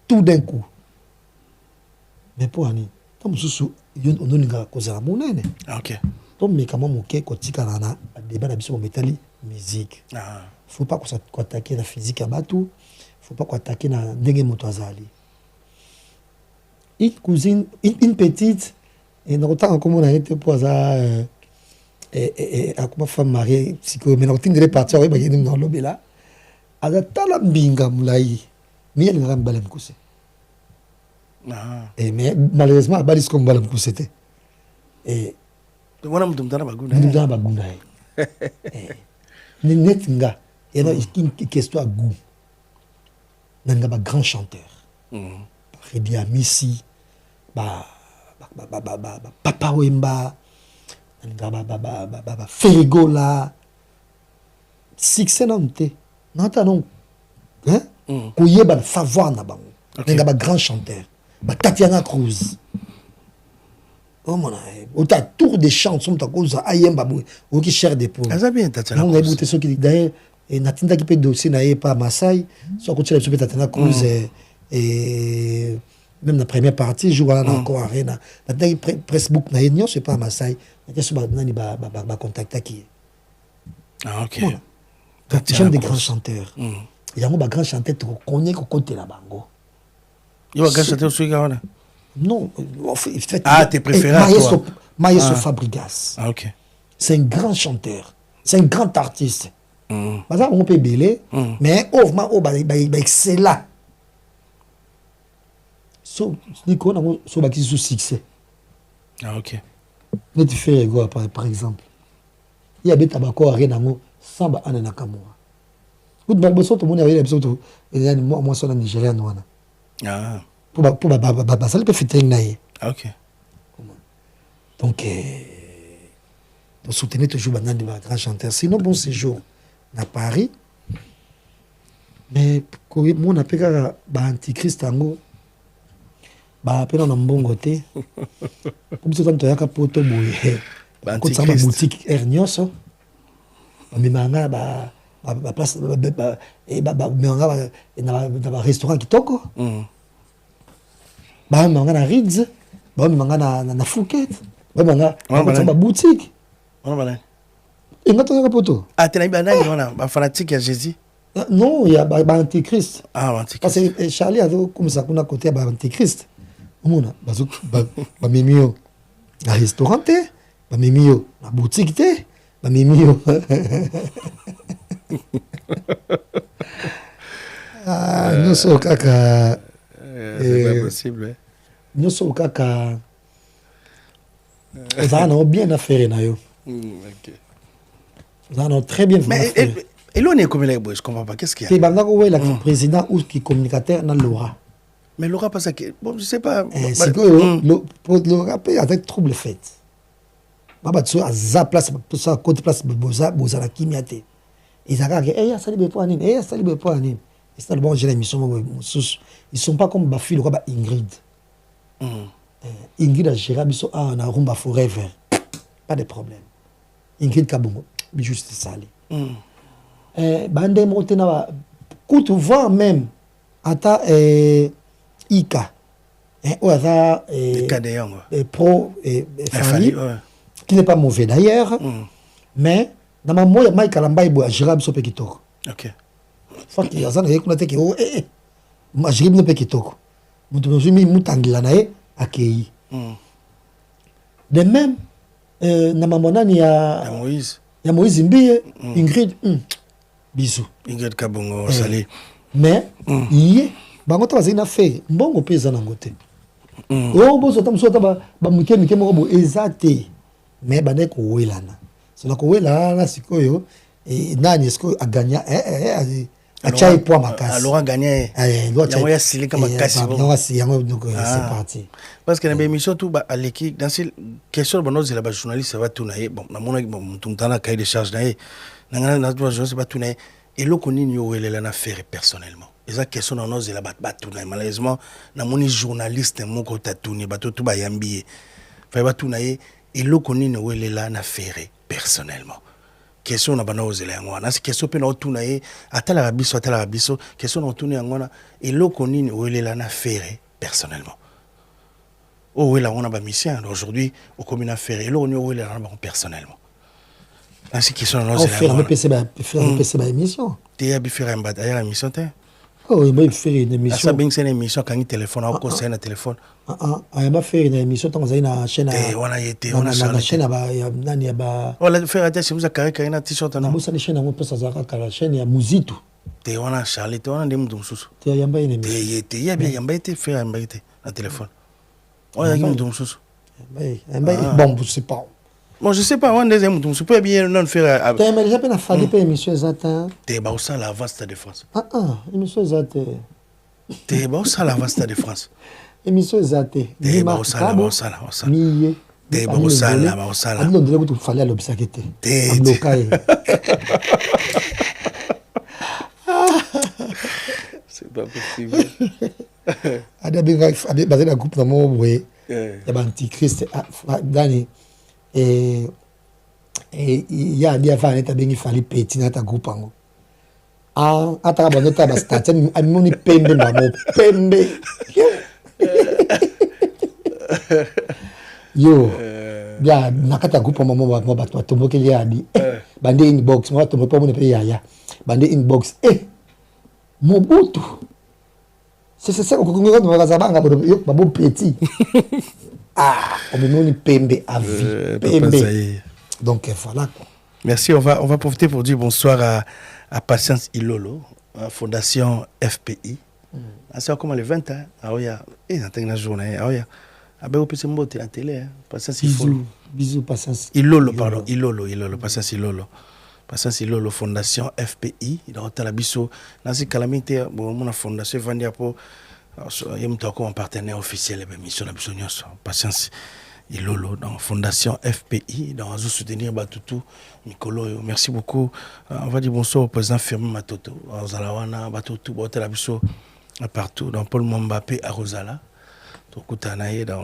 tout d'un coup. Mais pour Annie, comme sous on a causé la monnaie. Ok. Donc, mais comment mon quai quand il y a un débat d'habitude métallique musique. Faut pas qu'on attaque la physique à bateau. Faut pas qu'on attaque la dengue motoazali. Une cousine, une petite, et dans autant comme on a été pour ça, et à comment femme mariée, psycho, mais on tient de partir avec une dans l'obé là. À la talambinga moulaï, mais elle n'a pas de cousin. Et mais malheureusement, Balis comme Balam Poussete. Et. Voilà, je me bagunda. Net nga. Et là, une question à goût. Nanga ba grand chanteur. Redi Amissi, Papa Wemba, nanga ba Ferrigola. Succès non te. Non ta non. Hein? Kouye ba savoir na bango. Nanga ba grand chanteur. Tatiana Cruz. Oh mon âme. Au tour des chants, sont à cause d'Ayem Babou, ou qui cher des pauvres. Ah, bien, Tatiana Cruz. On a écouté ce qui dit d'ailleurs, et Natinda qui peut dossier n'a pas Maasai, soit quand tu as fait Tatiana Cruz, et même la première partie, je vois là encore Arena. Natinda qui Facebook n'a rien, c'est pas Maasai. Natinda sur Badnani va contacter qui. Ah, ok. J'aime des grands chanteurs. Il y a un grand chanteur qui connaît qu'on compte la bango. Il va chanter aussi, Gawana? Non, tes préférés Maestro Fabregas. Ah, ok. C'est un grand chanteur. C'est un grand artiste. On peut bêler, mais excellent. On a sous succès. Ah, ok. Mais tu fais quoi, par exemple? Il y a des tabacs à rien, sans Anna Nakamura. Tout le monde avait l'habitude de moi, je suis Nigérien. Ah. Pour ça, il peut faire une. Ok. Donc, pour soutenir toujours des grands chanteurs. Sinon, bon séjour à Paris. Mais, moi, on appelle Antichrist Tango. Appelle un bon côté. Comme si on a un poto bouillé. Quand ça ma boutique Hernios. Mais manga, place, un restaurant qui toque. Manga na Ritz, manga na Fouquet, manga na boutique. Et quand on a poto. Ah, tu as un fanatique à Jésus? Non, il y a Antichrist. Ah, Antichrist. Parce que Charlie a comme ça qu'on a côté à Antichrist. On a mimio na restaurant, mimio na boutique, mimio. Ah, nous sommes caca. C'est pas possible. Nous sommes caca. Nous avons bien affaire. Ok. Nous avons très bien fait. Mais et l'on est comme les boys, je comprends pas. Qu'est-ce qu'il y a? C'est le président ou qui communicateur dans l'aura. Mais le rap, pas ça qui... Bon, je sais pas. C'est que pour le rap, avec trouble fait. Baba tu as za place pour ça côté place boza la kimiate. Ils arrivent eh ça libre pour anime, eh ça libre pour anime. Et c'est le bon j'ai l'émission ils sont pas comme Bafi le roi Ingrid. Ingrid a géré biso a na rumba forever. Pas de problème. Ingrid Kabongo, juste salé. Bande monter na coûte voir même ata Ika. Ou ata pro Fali. Qui n'est pas mauvais d'ailleurs, mais dans ma moya Mike Kalamba ibo Gérard so pekitoko. OK. Faut qu'il y a ça na ko que ma Gérard no pekitoko. Mutu no jumi mutangila nae akei. De même na mamona ni ya Moïse. Ya Moïse Mbiye, Ingrid bisous. Ingrid Kabongo salé. Mais yé bango ta bazina fait mbongo pesa na ngote. Oh bo so tam so ta ba muke moko bo ezate. Mais bande ko welana c'est la ko welana sikoyo et nani siko a gagné a chai po makasi alors a gagné il y a sili comme makasi donc c'est parti parce que na émission tout ba aleki dans ces questions bon nous la journaliste va tout naé bon na mona bon tout temps na cahier de charge naé na journaliste va tout naé et lo koni ni welela na faire personnellement eza question na nous la ba tout naé malheureusement na moni journaliste moko tatuni ba tout ba yambié fa ba tout naé et le connaît ne oué là na ferré personnellement question na bana ozela ngwana c'est question pe na otunaye atala rabiso question na otunaye ngwana et le connaît ne oué là na ferré personnellement oh oui là on a ba mission aujourd'hui au commune à ferré le on oué là personnellement ainsi question na ozela faire PC ba émission t'es à faire un bataille à émission t'es oh il m'a fait une émission ça bien c'est une émission quand il téléphone au conseil na téléphone il m'a fait une émission tant que na chaîne on a été on a la chaîne ba nani ba on l'a fait attention vous a carré na t-shirt na musa ni chaîne ngo pesa za la chaîne ya Muzitu te on a Charlie te on a ndemu msusu te yamba une émission te ya bien yamba été faire yamba été na téléphone on a ndemu msusu bon je sais pas bon je sais pas on deuxième msusu peut bien non faire te mais déjà na fali pe émission zata te ba ça la avance de France émission zata te ba ça la avance de France émission zata te ba ça miye te ba ça non ndile butu fali alobisakete te bloqué c'est pas possible ada binga basé na groupe na mo boye ya ba antichrist dani et il y a des affaires qui bengi fali petit na ta groupe ango ata ba nota ba start amoni pembe ba mo pembe yo ya nakata groupe mo ba tomboke ya di bande inbox mo to mo pa mo pe ya bande inbox Mobutu c'est ça ko ngo ngo bazabanga ba bo petit on me donne pembe à vie pembe donc voilà quoi. Merci, on va profiter pour dire bonsoir à Patience Ilolo, Fondation FPI. C'est comme le 20 ans. Ah oui, et dans une journée. Ah oui. Ah ben au petit mot la télé, Patience bisous Patience Ilolo pardon, Ilolo Patience Ilolo. Patience Ilolo Fondation FPI, il a la biso dans ces calamités bon mon fondation venir pour il me comme partenaire officiel de mission la biso Patience Ilolo dans Fondation FPI dans soutenir Batutu Mikolo. Merci beaucoup. On va dire bonsoir au président Firmin Matoto Zalawana Batutu Botela biso partout dans Paul Mbappé à Rosala.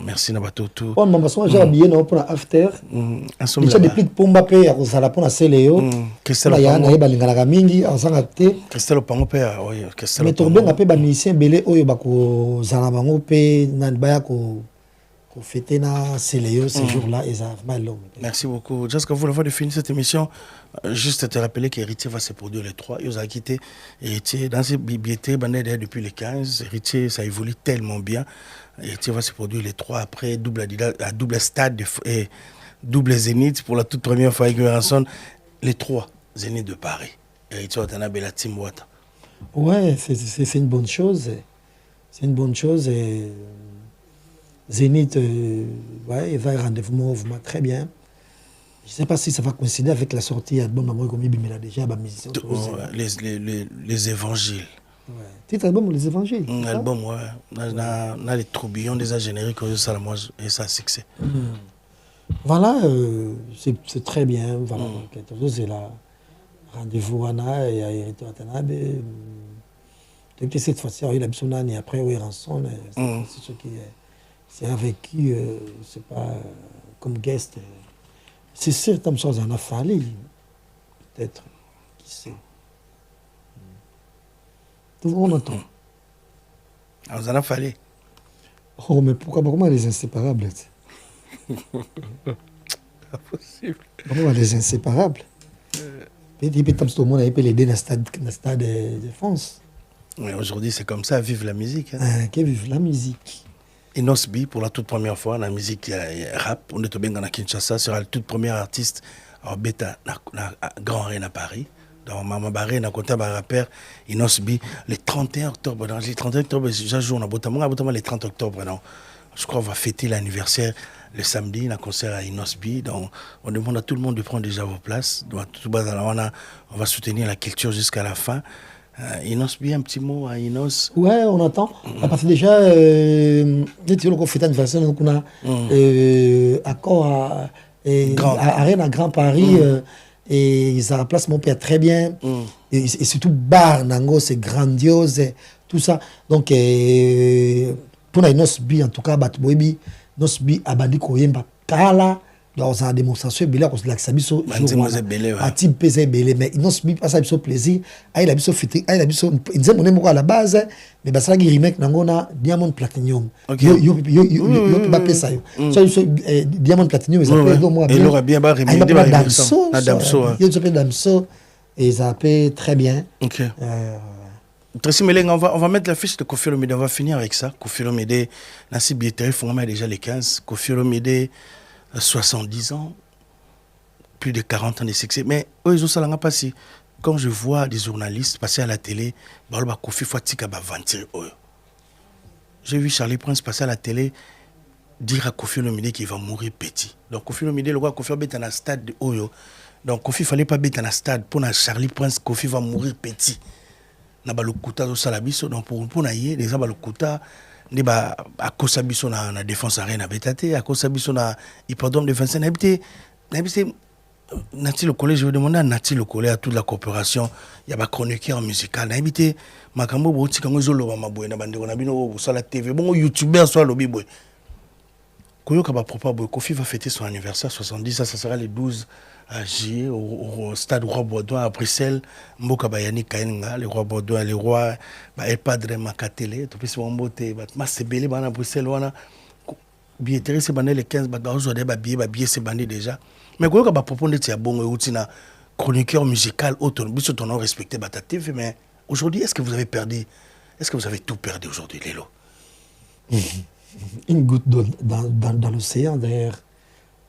Merci na Batutu. On m'a passé j'ai habillé non pour after. Déjà depuis pour Mbappé à Rosala pour la Célio. Christelle ya na balingala mingi azanga te. Christelle Pango pe oui, Christelle. Mais tourbe ngape ba musicien belé oyo bako zala bango pe nan baya ko fêter na Célio ce jour-là et ça va long. Merci beaucoup. Juste que vous le voyez de finir cette émission, juste te rappeler qu'Héritier va se produire les 3. Il a quitté Héritier dans ses bibliothèques depuis les 15. Héritier, ça évolue tellement bien. Héritier va se produire les 3 après double stade et double zénith pour la toute première fois avec Ranson. Les 3 zéniths de Paris. Héritier Watanabe la Team Wata. Ouais, c'est une bonne chose. C'est une bonne chose et Zénith, ouais, il va rendez-vous mouvement très bien. Je ne sais pas si ça va coïncider avec la sortie d'album comme il déjà musicien. Les évangiles. Titre album Les Évangiles. Album, ouais. On a les tourbillons déjà génériques, ça, moi, et ça, succès. Voilà, c'est très bien. Voilà, c'est là. Rendez-vous, Anna, et à Hérito Atanabe. Peut-être que cette fois-ci, il y a Bissonan et après, oui, Ranson. C'est ce qui est. C'est avec qui, c'est pas comme guest. C'est certaines choses en a fallu, peut-être. Qui sait. Tout le monde entend. Vous en a fallu. Oh, mais pourquoi les inséparables? Pas possible. Pourquoi les inséparables? Peut-être tout le monde a appelé les dans le stade de France. Mais aujourd'hui, c'est comme ça, vive la musique. Qui vive la musique. Et Nosby, pour la toute première fois, la musique rap, on est bien à Kinshasa, sera le tout premier artiste en bêta dans Grand Arène à Paris. Dans Maman Barré, dans le rappeur Inosbi, le 31 octobre. Dans le 31 octobre, j'ai joué le 30 octobre. Non. Je crois qu'on va fêter l'anniversaire le samedi, dans le concert à Inosbi. Donc, on demande à tout le monde de prendre déjà vos places. Donc, on va soutenir la culture jusqu'à la fin. Inosbi, un petit mot à Inos. Ouais, on entend. Parce que déjà, on fait l'anniversaire, donc on a accord à Arène à Grand Paris. Et ils remplacent mon père très bien. Et surtout, Bar Nango, c'est grandiose. Tout ça. Donc, pour la Nosbi, en tout cas, Batboebi, Nosbi, Abadi Koyemba, Kala. Dans une démonstration, il y a un sabiso, type pesé belé, mais il n'a pas ça plaisir. Il a biso fêté, il a biso, il disait mon à la base, mais ça qui remake n'angona Diamond Platinum. Yo pas payer ça. Ça Diamond Platinum, ils appellent donc moi bien. Il aura bien barré, mais Damso, il s'appelle Damso et ils appellent très bien. OK. Tracy Meleng, on va mettre la fiche de Koffi Olomide, on va finir avec ça. Koffi Olomide, Nassi Bietere, Fongama a déjà les 15. Koffi Olomide 70 ans, plus de 40 ans de succès. Mais quand je vois des journalistes passer à la télé, j'ai vu Charlie Prince passer à la télé dire à Koffi Olomide qu'il va mourir petit. Donc Koffi Olomide, le roi Koffi est dans un stade de Oyo. Donc Koffi ne fallait pas être dans un stade pour Charlie Prince, Koffi va mourir petit. Donc pour naïe, les gens Neba à cause biso na défense arena betate à cause biso na hippodrome de Vincennes habité Nati le collège je vais demander à Nati le collège à toute la coopération il y a pas chroniqueur musical habité makambo boti kango zolo ba maboye na bande na bino sur la TV bon youtubeur soit lobby boy koyoka ba propos boy Koffi va fêter son anniversaire 70 ça sera le 12 juillet au stade Roi Baudouin à Bruxelles. Mboka Bayani Kainga, le Roi Baudouin, le Roi El Padre Makatele, tout petit mbote, ma sebele bana Bruxelles wana billetterie c'est bandé les 15 bagages de billet c'est bandé déjà. Mais quoi que ba propos de tia bongo outina chroniqueur musical autre biso ton nom respecté batatif mais aujourd'hui est-ce que vous avez perdu est-ce que vous avez tout perdu aujourd'hui Lelo? Une goutte d'eau dans l'océan d'ailleurs.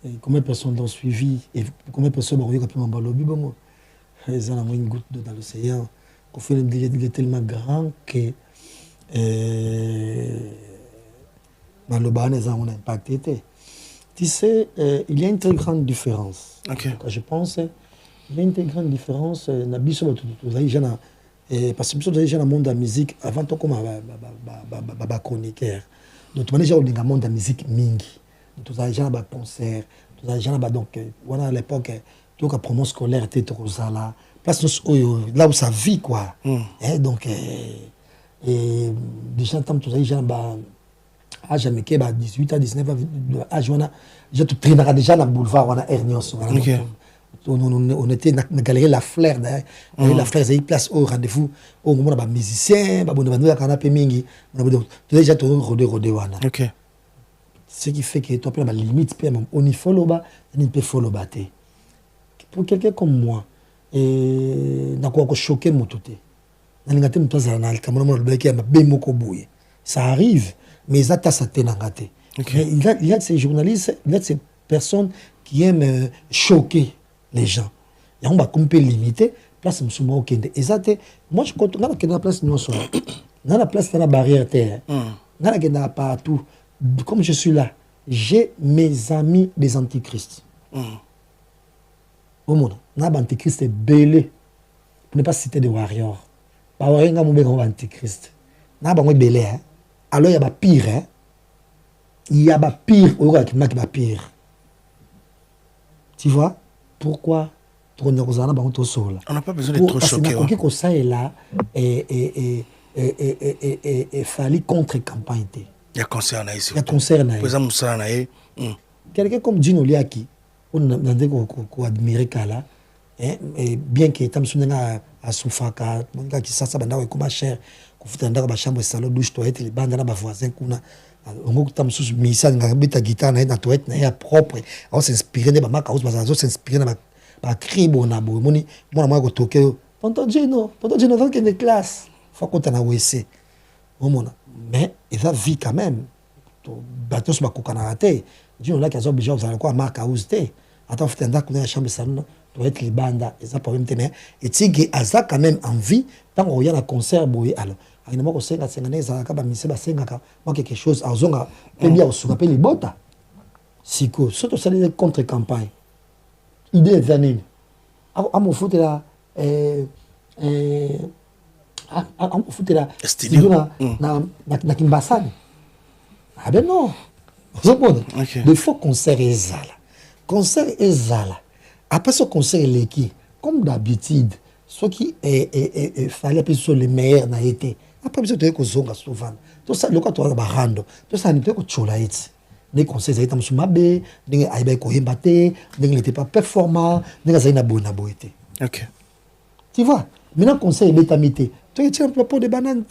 Et combien de personnes l'ont suivi et combien de personnes ont vu quand on lobby bon ils ont une goutte d'eau dans l'océan. Koffi il est tellement grand que dans le bas les ont impacté. Tu sais il y a une très grande différence. Okay. Donc, je pense il y a une très grande différence na biso tout parce que biso déjà dans le monde de la musique avant tout comme ba chroniqueur. Donc tu déjà dans le monde de la musique mingi. Tous les gens à concert, tous les gens donc voilà à l'époque tout la promo scolaire était trop là place là où ça vit quoi. Et donc des gens tous les gens à jamais que 18 à 19 à juin j'ai tout traîné déjà dans le boulevard on a Hernios on était dans la galerie La Fleur la Fleur c'est une place au rendez-vous au moment de musicien ba bonne bande canapé mingi tous les gens tout rodé wana. OK. Ce qui fait que tu as la limite, on y follow bas, on peut follow bas. Pour quelqu'un comme moi, choqué mon tout. Ça arrive, mais ça il y a ces journalistes, il y a ces personnes qui aiment choquer les gens. Et on va peut limiter, place musulman au Kende. Moi je compte, dans la place nous sommes. Dans la place de la barrière terre. Dans la partout. Comme je suis là, j'ai mes amis des antichrists. Au monde, on a des antichrists belés, pour ne pas citer des warriors. baorenga mobenga ngo antichrist na bango belé hein alors il y a ba pire hein il y a ba pire oyo ki ba pire tu vois pourquoi on n'a pas besoin d'être trop choqué. Parce que ça est là et fallait contre-campagne. Il y a concert naïs. Il y a concert naïs. Par exemple, Moussa naïs. Quelqu'un comme Dino Liaki, on a dit qu'on admire Kala, bien qu'il ait été à Soufaka, qui ça banda ou comme cher, qu'on fait dans la chambre salon douche toilette les bandes dans ma voisin qu'on a on tam sous misa ngabita guitare na toilette na propre on s'inspirer de ma cause parce que s'inspirer na ba cri bona bo moni mona mwa ko toke tonton Gino dans quelle classe faut qu'on t'en a WC mona mais il va vivre quand même to bateau sur ma kokanate Gino là qui a obligé à quoi marque à usté attends faut t'en dans la chambre salon toilette les bandes et ça problème tenir et tigé aza quand même envie tant on y a la concert boy alors il y a des gens qui ont quelque chose à zonga bien sur les bota siko surtout ça des contre-campagne idée des années à mon foot là à mon foot là na Kimbasani ah ben non il faut concert ezala après ce concert l'équipe comme d'habitude ce qui fallait appuyer sur les meilleurs n'a été après besoin de que zonga souvent tout ça le cas toi ba rando tout ça n'était que chola it les conseils étaient sur mabe ndenge aiba ko himbate ndenge n'était pas performant ndenge ça ina bona boité OK tu vois maintenant conseil bétamité tu tiens propos de banane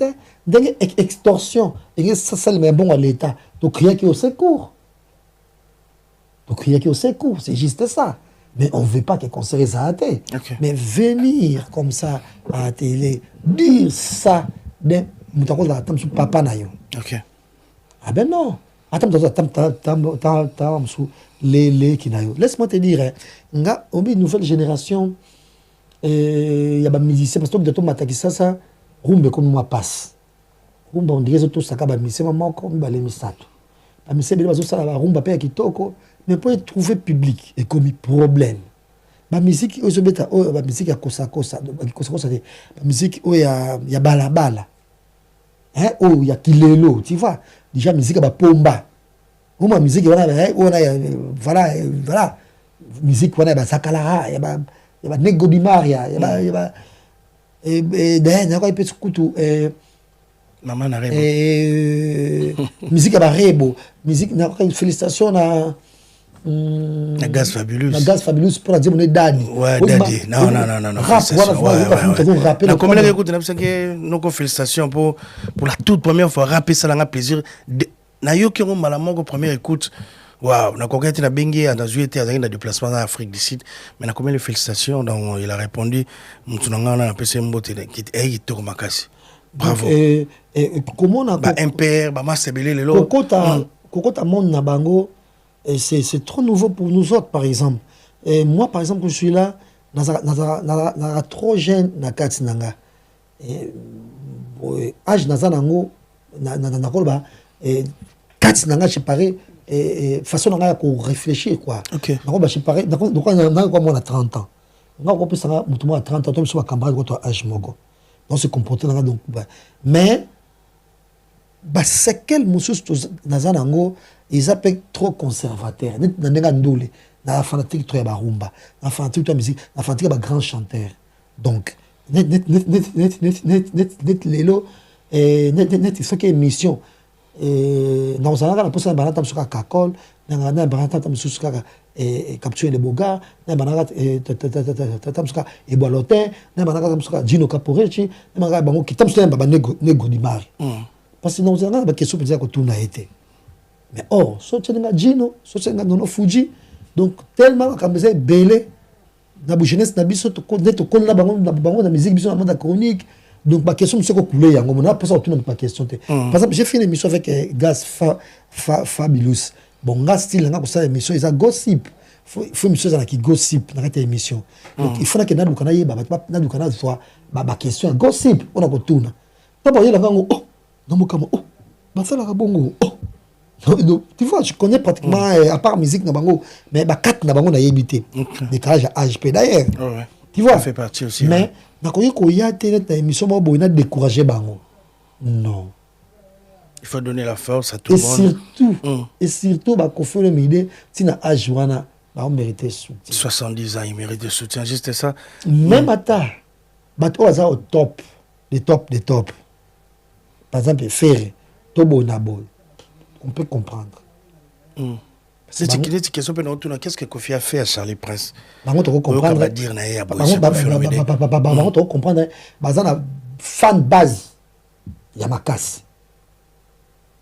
ndenge extorsion et ça le bon à l'état donc crier qui au secours c'est juste ça. Mais on ne veut pas que conseil ça a été. Okay. Mais venir comme ça à la télé, dire ça, de papa na yo. OK. Ah ben non. Attends, les qui na yo. Laisse-moi te dire, nga une nouvelle génération, il y a des musiciens parce que de tout mataki ça rumbe comme moi passe. Rumbe on dirait tout ça ka musicien maman comme ba les misato. Ba musicien ba zo ça la rumba pe kitoko. Mais pour trouver public et comme problème la musique la musique ya kosa la musique ya balabala hein il y a kilelo tu vois déjà musique ba pomba ou ma musique voilà musique ba sakala ya ba nego di maria ya ba et d'ailleurs quoi peut kutu maman na rebo musique ba rebo musique na félicitations na la gaz fabulous pour dire on est daddy ouais daddy non rap voilà la commune écoute nos félicitations pour la toute première fois rapper ça l'a plaisir na yo qui on malamongo première écoute waouh na kokati na bengi a joué été dans déplacement en Afrique du Sud mais na combien de félicitations donc il a répondu mtunanga na pese mbote qui est to makasi bravo et comment on a ba impère ba masebele lelo kokota monde na bango. Et c'est trop nouveau pour nous autres, par exemple. Et moi, par exemple, je suis là, je trop jeune, na katinanga. Et âge nazanango, na kolba, et katinanga, je parais, et façon nanga ko réfléchir quoi. OK. Na je parais, donc moi on a 30 ans. Na ko pesa na mutumo a 30 ans, toi so camarade ko âge mogo. Donc se comporter nanga donc mais c'est quel monsieur nazanango ils appellent trop conservateur net ndenga ndole na fanatique trop ya barumba na fanatique de musique na fanatique ba grand chanteur donc net lelo net il faut que émission na osanga na posa banata msuka kakol na banata msuka capturer les boga na banata msuka e bolotin na banata msuka Gino Caporetti na banata bango kitamsuka ba nego di mari parce que na osanga ba question peut-être que tout n'a été. Mais or, si tu as Gino, si tu as Fuji, donc tellement que tu as belé, na jeunesse na biso to connaître ko na bango na musique biso na chronique. Donc ma question c'est ko couler yango na pas ça tout pas question. Par exemple, j'ai fait une émission avec Gaz Fabulous. Bon, Gaz style nga ko ça émission ils a gossip. Faut émission za qui gossip na cette émission. Donc il faut que na dukana yeba na dukana soit ba question gossip on a ko tuna. Papa yela ngo oh, na mokama oh, ba sala ka bongo oh. Donc, tu vois, je connais pratiquement, à part musique, mais 4 na bango na yébité. Décalage à AHP d'ailleurs. Ouais. Tu vois, ça fait partie aussi. Mais nakoki koya te na émission moko boye na décourager bango non. Il faut donner la force à tout et le monde. Surtout, et surtout bakofi olomide tina âge wana baomérite soutien 70 ans, il mérite de soutien, juste ça. Même ata bato oyo baza au top des top par exemple Ferré tobona boy on peut comprendre. C'est une question pour nous. Qu'est-ce que Kofi a fait à Charlie Prince? Bango to comprendre. Va dire na ya boy. Bango to comprendre. Bazana fan base ya makasi.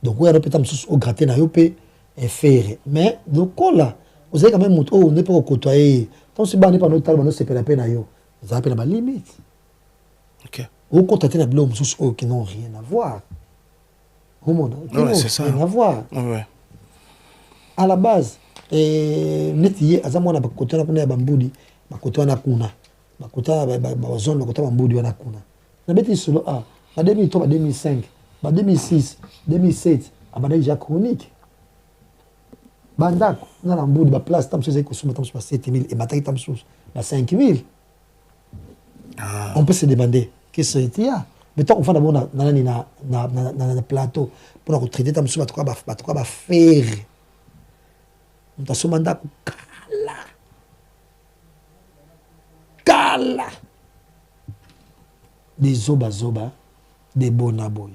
Donc on a peut-être au gratter na yopé et faire. Mais donc là, vous avez quand même montré on n'est pas au côtoyer. Tant si ban n'est pas notre talent, c'est pas la peine à yo. Vous avez la limite. OK. Au contacter la blôme sous qui n'ont rien à voir. Au monde. Ouais, c'est ça. Rien à voir. Ouais. À la base neti azamwana bakoto na kuna ya bambudi bakoto na kuna bakoto ba zone bakoto bambudi wana kuna na beti solo a ba 2003 ba 2005 ba 2006 2007 abana déjà chronique bandako na bambudi ba place tam sose ko suma tam suma 7000 et bataki tam sous ba 5000 on peut se demander qu'est-ce que c'est là mais tant on fait d'abord na plateau pour traiter tam sous ba faire Mtasomanda kala des zoba des bonaboy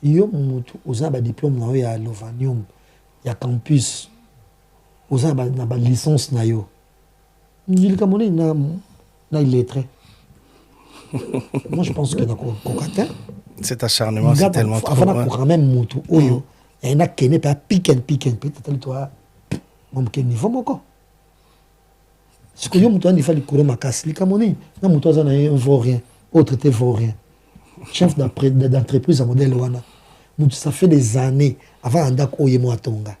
yo mutu oza ba diplôme na yo ya Lovanium ya campus oza ba na ba licence na yo il kamone na illettré. Moi je pense que na kokata cet acharnement c'est tellement trop avant pour quand même mutu oyo et na kene pa pick and peut-être toi mon niveau moko ce que yo mutu ani fali kuro makasi likamoni na mutu azana un vaurien autre te vaurien chef d'entreprise à modèle wana mutu ça fait des années avant andako oyemo atonga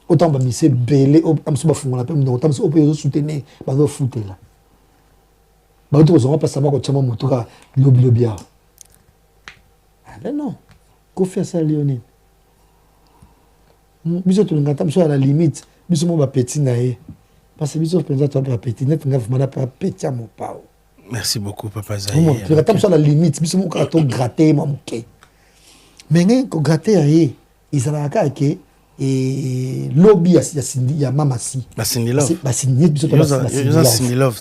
autant ba mise belé amso ba fungola pe ndo tamso ope yo soutenir ba zo foutela ba to zo pas sama ko chama mutu ka lobi ah ben non Kofi ça Léonine biso tulingata biso à la limite biso mo ba petit na ye parce que biso penza to ba petit net nga vraiment pas petit à mon pao. Merci beaucoup Papa Zahir. Tulingata biso à la limite biso mo ka to gratter ma moké mais ngai ko gratter ye izalaka ke et lobby ya Cindy ya mama si ba Cindy Love ba Cindy biso to ba Cindy Love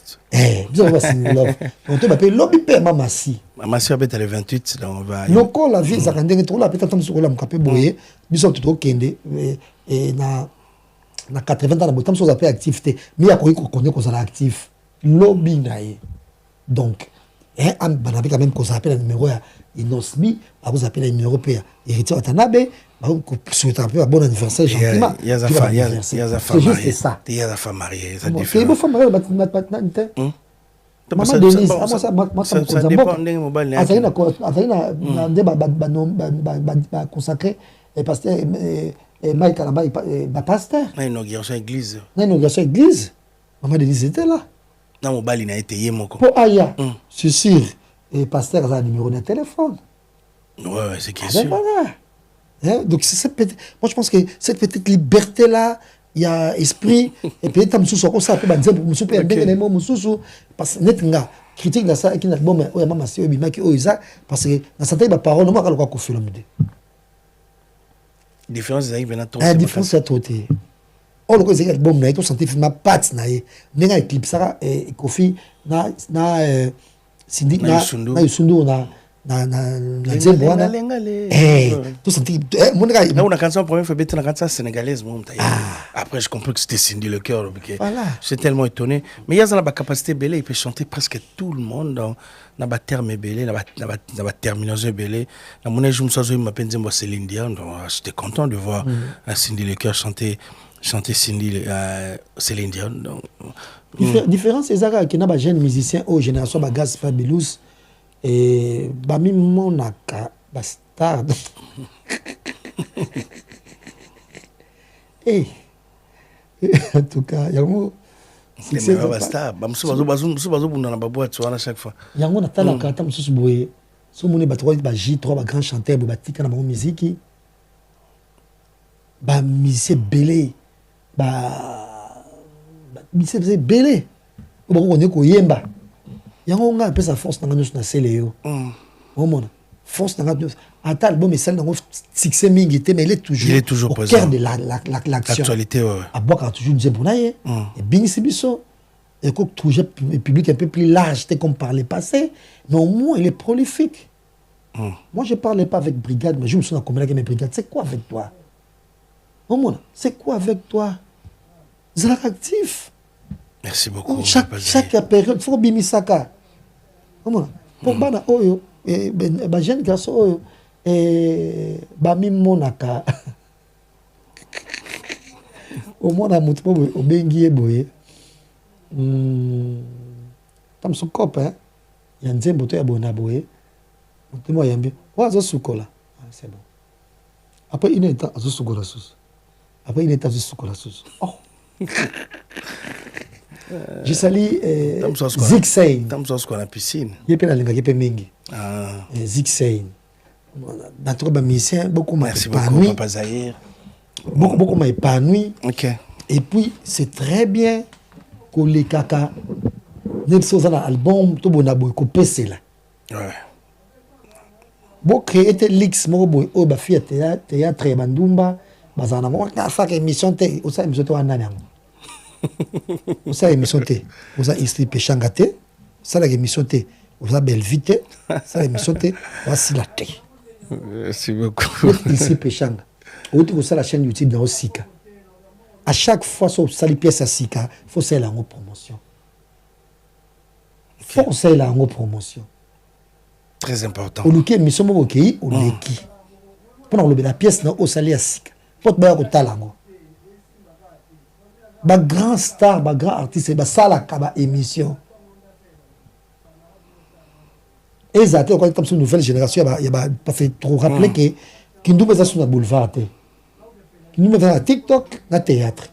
biso ba Cindy Love on te ba pe lobby pe mama si mama si abeta le 28 donc on va loko la vie za kandenge to la peut-être tamso la mkape boye biso to kende et na 80 ans na botam so za pe activité mais ya ko connaître ko za actif lobby na ye donc am banabe quand même ko za appelle le numéro ya Inosbi ba ko za appelle le numéro pe héritier Watanabe ba ko souhaiter un peu un bon anniversaire gentiment il y a za femme mariée c'est ça il y a za femme mariée ça différent il faut femme mariée maman Denise moi ça dépend ndenge mobile na ba consacré et pasteur et Mike Alamba ba pasteur na inauguration église maman Denise était là na mobile na été yemoko pour aya c'est sûr et pasteur a un numéro de téléphone ouais c'est qui sûr hein? Donc c'est moi je pense que cette petite liberté là il y a esprit et puis tam sous ko ça peut ba nzembo musu pe ndenge mo mususu parce que net nga critique na ça qui na bon mais mama si obi maki oiza parce que na santé ba parole mo ka ko ko filomide différence ezali venant la différence c'est toté on le ko ezali bon na to santé ma pat na ye ndenge éclipse et Kofi na Cindy na Yusundu na nzembo wana tout senti mon gars là on a canté première fois bête na canté sénégalaise mon taille après je comprends que c'était Cindy le cœur voilà j'étais tellement étonné mais il y a la capacité belé il peut chanter presque tout le monde dans ba terme belé na ba terminaison belé na mon je me suis joué ma peine de Céline Dion donc j'étais content de voir Cindy le cœur chanter Cindy Céline Dion donc différence c'est ça que na ba jeune musicien au génération ba gaz fabulous et bami monaka bastard et en tout cas yango c'est bastard bazo bunda na baboîte so à chaque fois yango na tala ka tam susu boye so moni ba J3 ba grand chanteur ba tika na musique ba musicien belé ba musicien belé ba ko ne ko yemba yango nga pesa force nanga nyonso na sele yo omona force nanga nyonso ata album esali nango succès mingi te mais il est toujours au présent. cœur de l'action L'actualité, ouais. abwaka toujours nzembo na ye ebingisi biso eko toucher un public un peu plus large comme par le passé mais au moins il est prolifique. Moi je parlais pas avec Brigade mais je me suis comme avec mes brigades c'est quoi avec toi omona c'est quoi avec toi zalak actif. Merci beaucoup. Chaque période, il faut bimisaka. Comment? Pour bana oyo, ba jeune garçon oyo, ba mi monaka. Au moins na mutu boye, obengi eboye. Tam so copain, ya nzembo to ya bona boye. Mutu mo yambi, wa zo sukola. C'est bon. Après une état zo sukola sous. Après une état zo sukola sous. Oh. Je salue Zixain. Tamsos quoi la piscine. Il y a la linga mingi. Ah. Zixain. Notre musicien beaucoup m'a épanoui. Papa Zahir. Beaucoup m'a épanoui. OK. Et puis c'est très bien que les kaka n'est pas dans l'album tout bon abo ko pese là. Ouais. Bon créer tes leaks mo boy o ba fia théâtre bandumba bazana mo ka fa émission te o sa émission to anani yango. Osa émission te osa istri pechanga te ça la émission te osa belle vite ça émission te voici la te. Merci beaucoup. Ici pechanga au tout ça la chaîne YouTube dans Sika à chaque fois sur ça les pièces à Sika faut ça la promotion faut ça la promotion très important au luki émission mo ok au leki pour le la pièce na au sali à Sika faut ba ko talango ba grand star ba grand artiste ba sala ka émission et ça quand comme une nouvelle génération il y a pas fait trop rappeler que Kindoumba ça sur le boulevard te Kindoumba dans TikTok na théâtre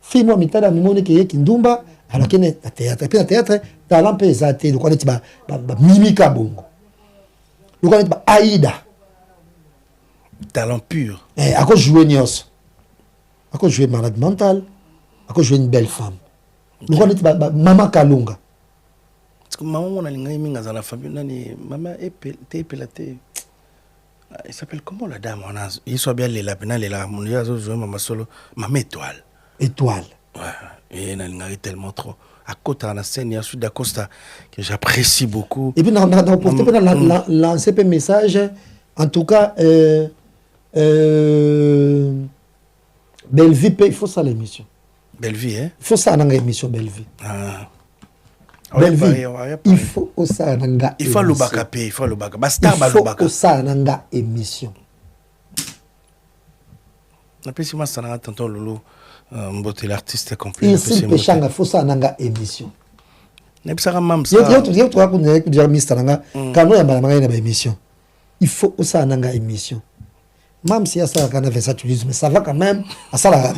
film mitada mimone que Kindoumba alors que na théâtre puis na théâtre talent pe ça te donc on est ba mimika bongo donc on est ba Aïda talent pur à cause jouer Nios à cause jouer malade mental à cause jouer une belle femme donc on est ba Mama Kalunga parce que maman on a linga minga dans la famille nani maman epelaté il s'appelle comment la dame on a il soit bien les lapins les là mon gars jouer maman solo maman étoile ouais et na linga tellement trop à côté na scène il y a Sud Acosta que j'apprécie beaucoup et puis dans pour lancer un message en tout cas Belle-Vie, il faut ça l'émission. Belle-Vie, hein? Il faut ça dans l'émission Belle-Vie. Ah. Belle-Vie, il faut ça dans l'émission. Il faut le bacapé, il faut le bacapé. Basta ba le bacapé. Il faut ça dans l'émission. Après si moi ça n'a tantôt lolo mbote l'artiste complet. Il faut ça dans l'émission. Nebsara mam ça. Il y a toi pour dire Mister Nanga quand nous y a dans l'émission. Il faut ça dans l'émission. Même si ça quand fait ça tu dis mais ça va quand même à ça la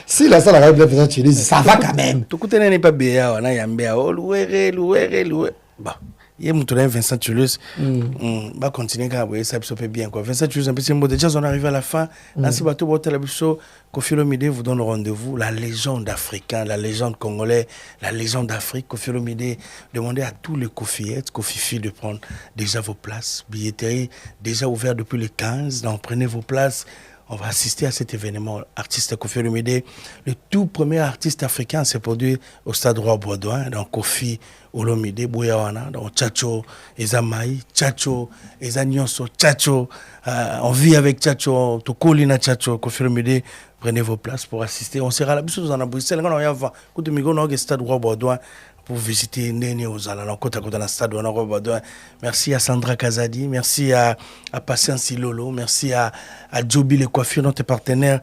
si la ça la fait tu dis ça va quand même tout côté n'est pas bien on a yambia oh louer bah il y a montré Vincent Tulus va continuer quand vous ça peut bien quoi Vincent Tulus un peu c'est déjà on arrive à la fin là si bateau botte la biso Koffi Olomide vous donne rendez-vous la légende africaine la légende congolais la légende d'Afrique Koffi Olomide demandez à tous les Kofiettes Kofifi de prendre déjà vos places billetterie déjà ouvert depuis le 15 donc prenez vos places. On va assister à cet événement. Artiste Koffi Olomide, le tout premier artiste africain s'est produit au Stade Roi Baudouin, dans Koffi Olomide, Bouyawana, dans Tchatcho, Ezamaï, Tchatcho, Ezanyonso, Tchatcho. On vit avec Tchatcho, Tokolina Tchatcho, Koffi Olomide. Prenez vos places pour assister. On sera là, nous en Bruxelles, on va voir. Quand on a au Stade Roi Baudouin, pour visiter Néné aux Alans, côte à côte dans le stade Roi Baudouin. Merci à Sandra Kazadi, merci à Patience Lolo, merci à Joby les coiffures, notre partenaire.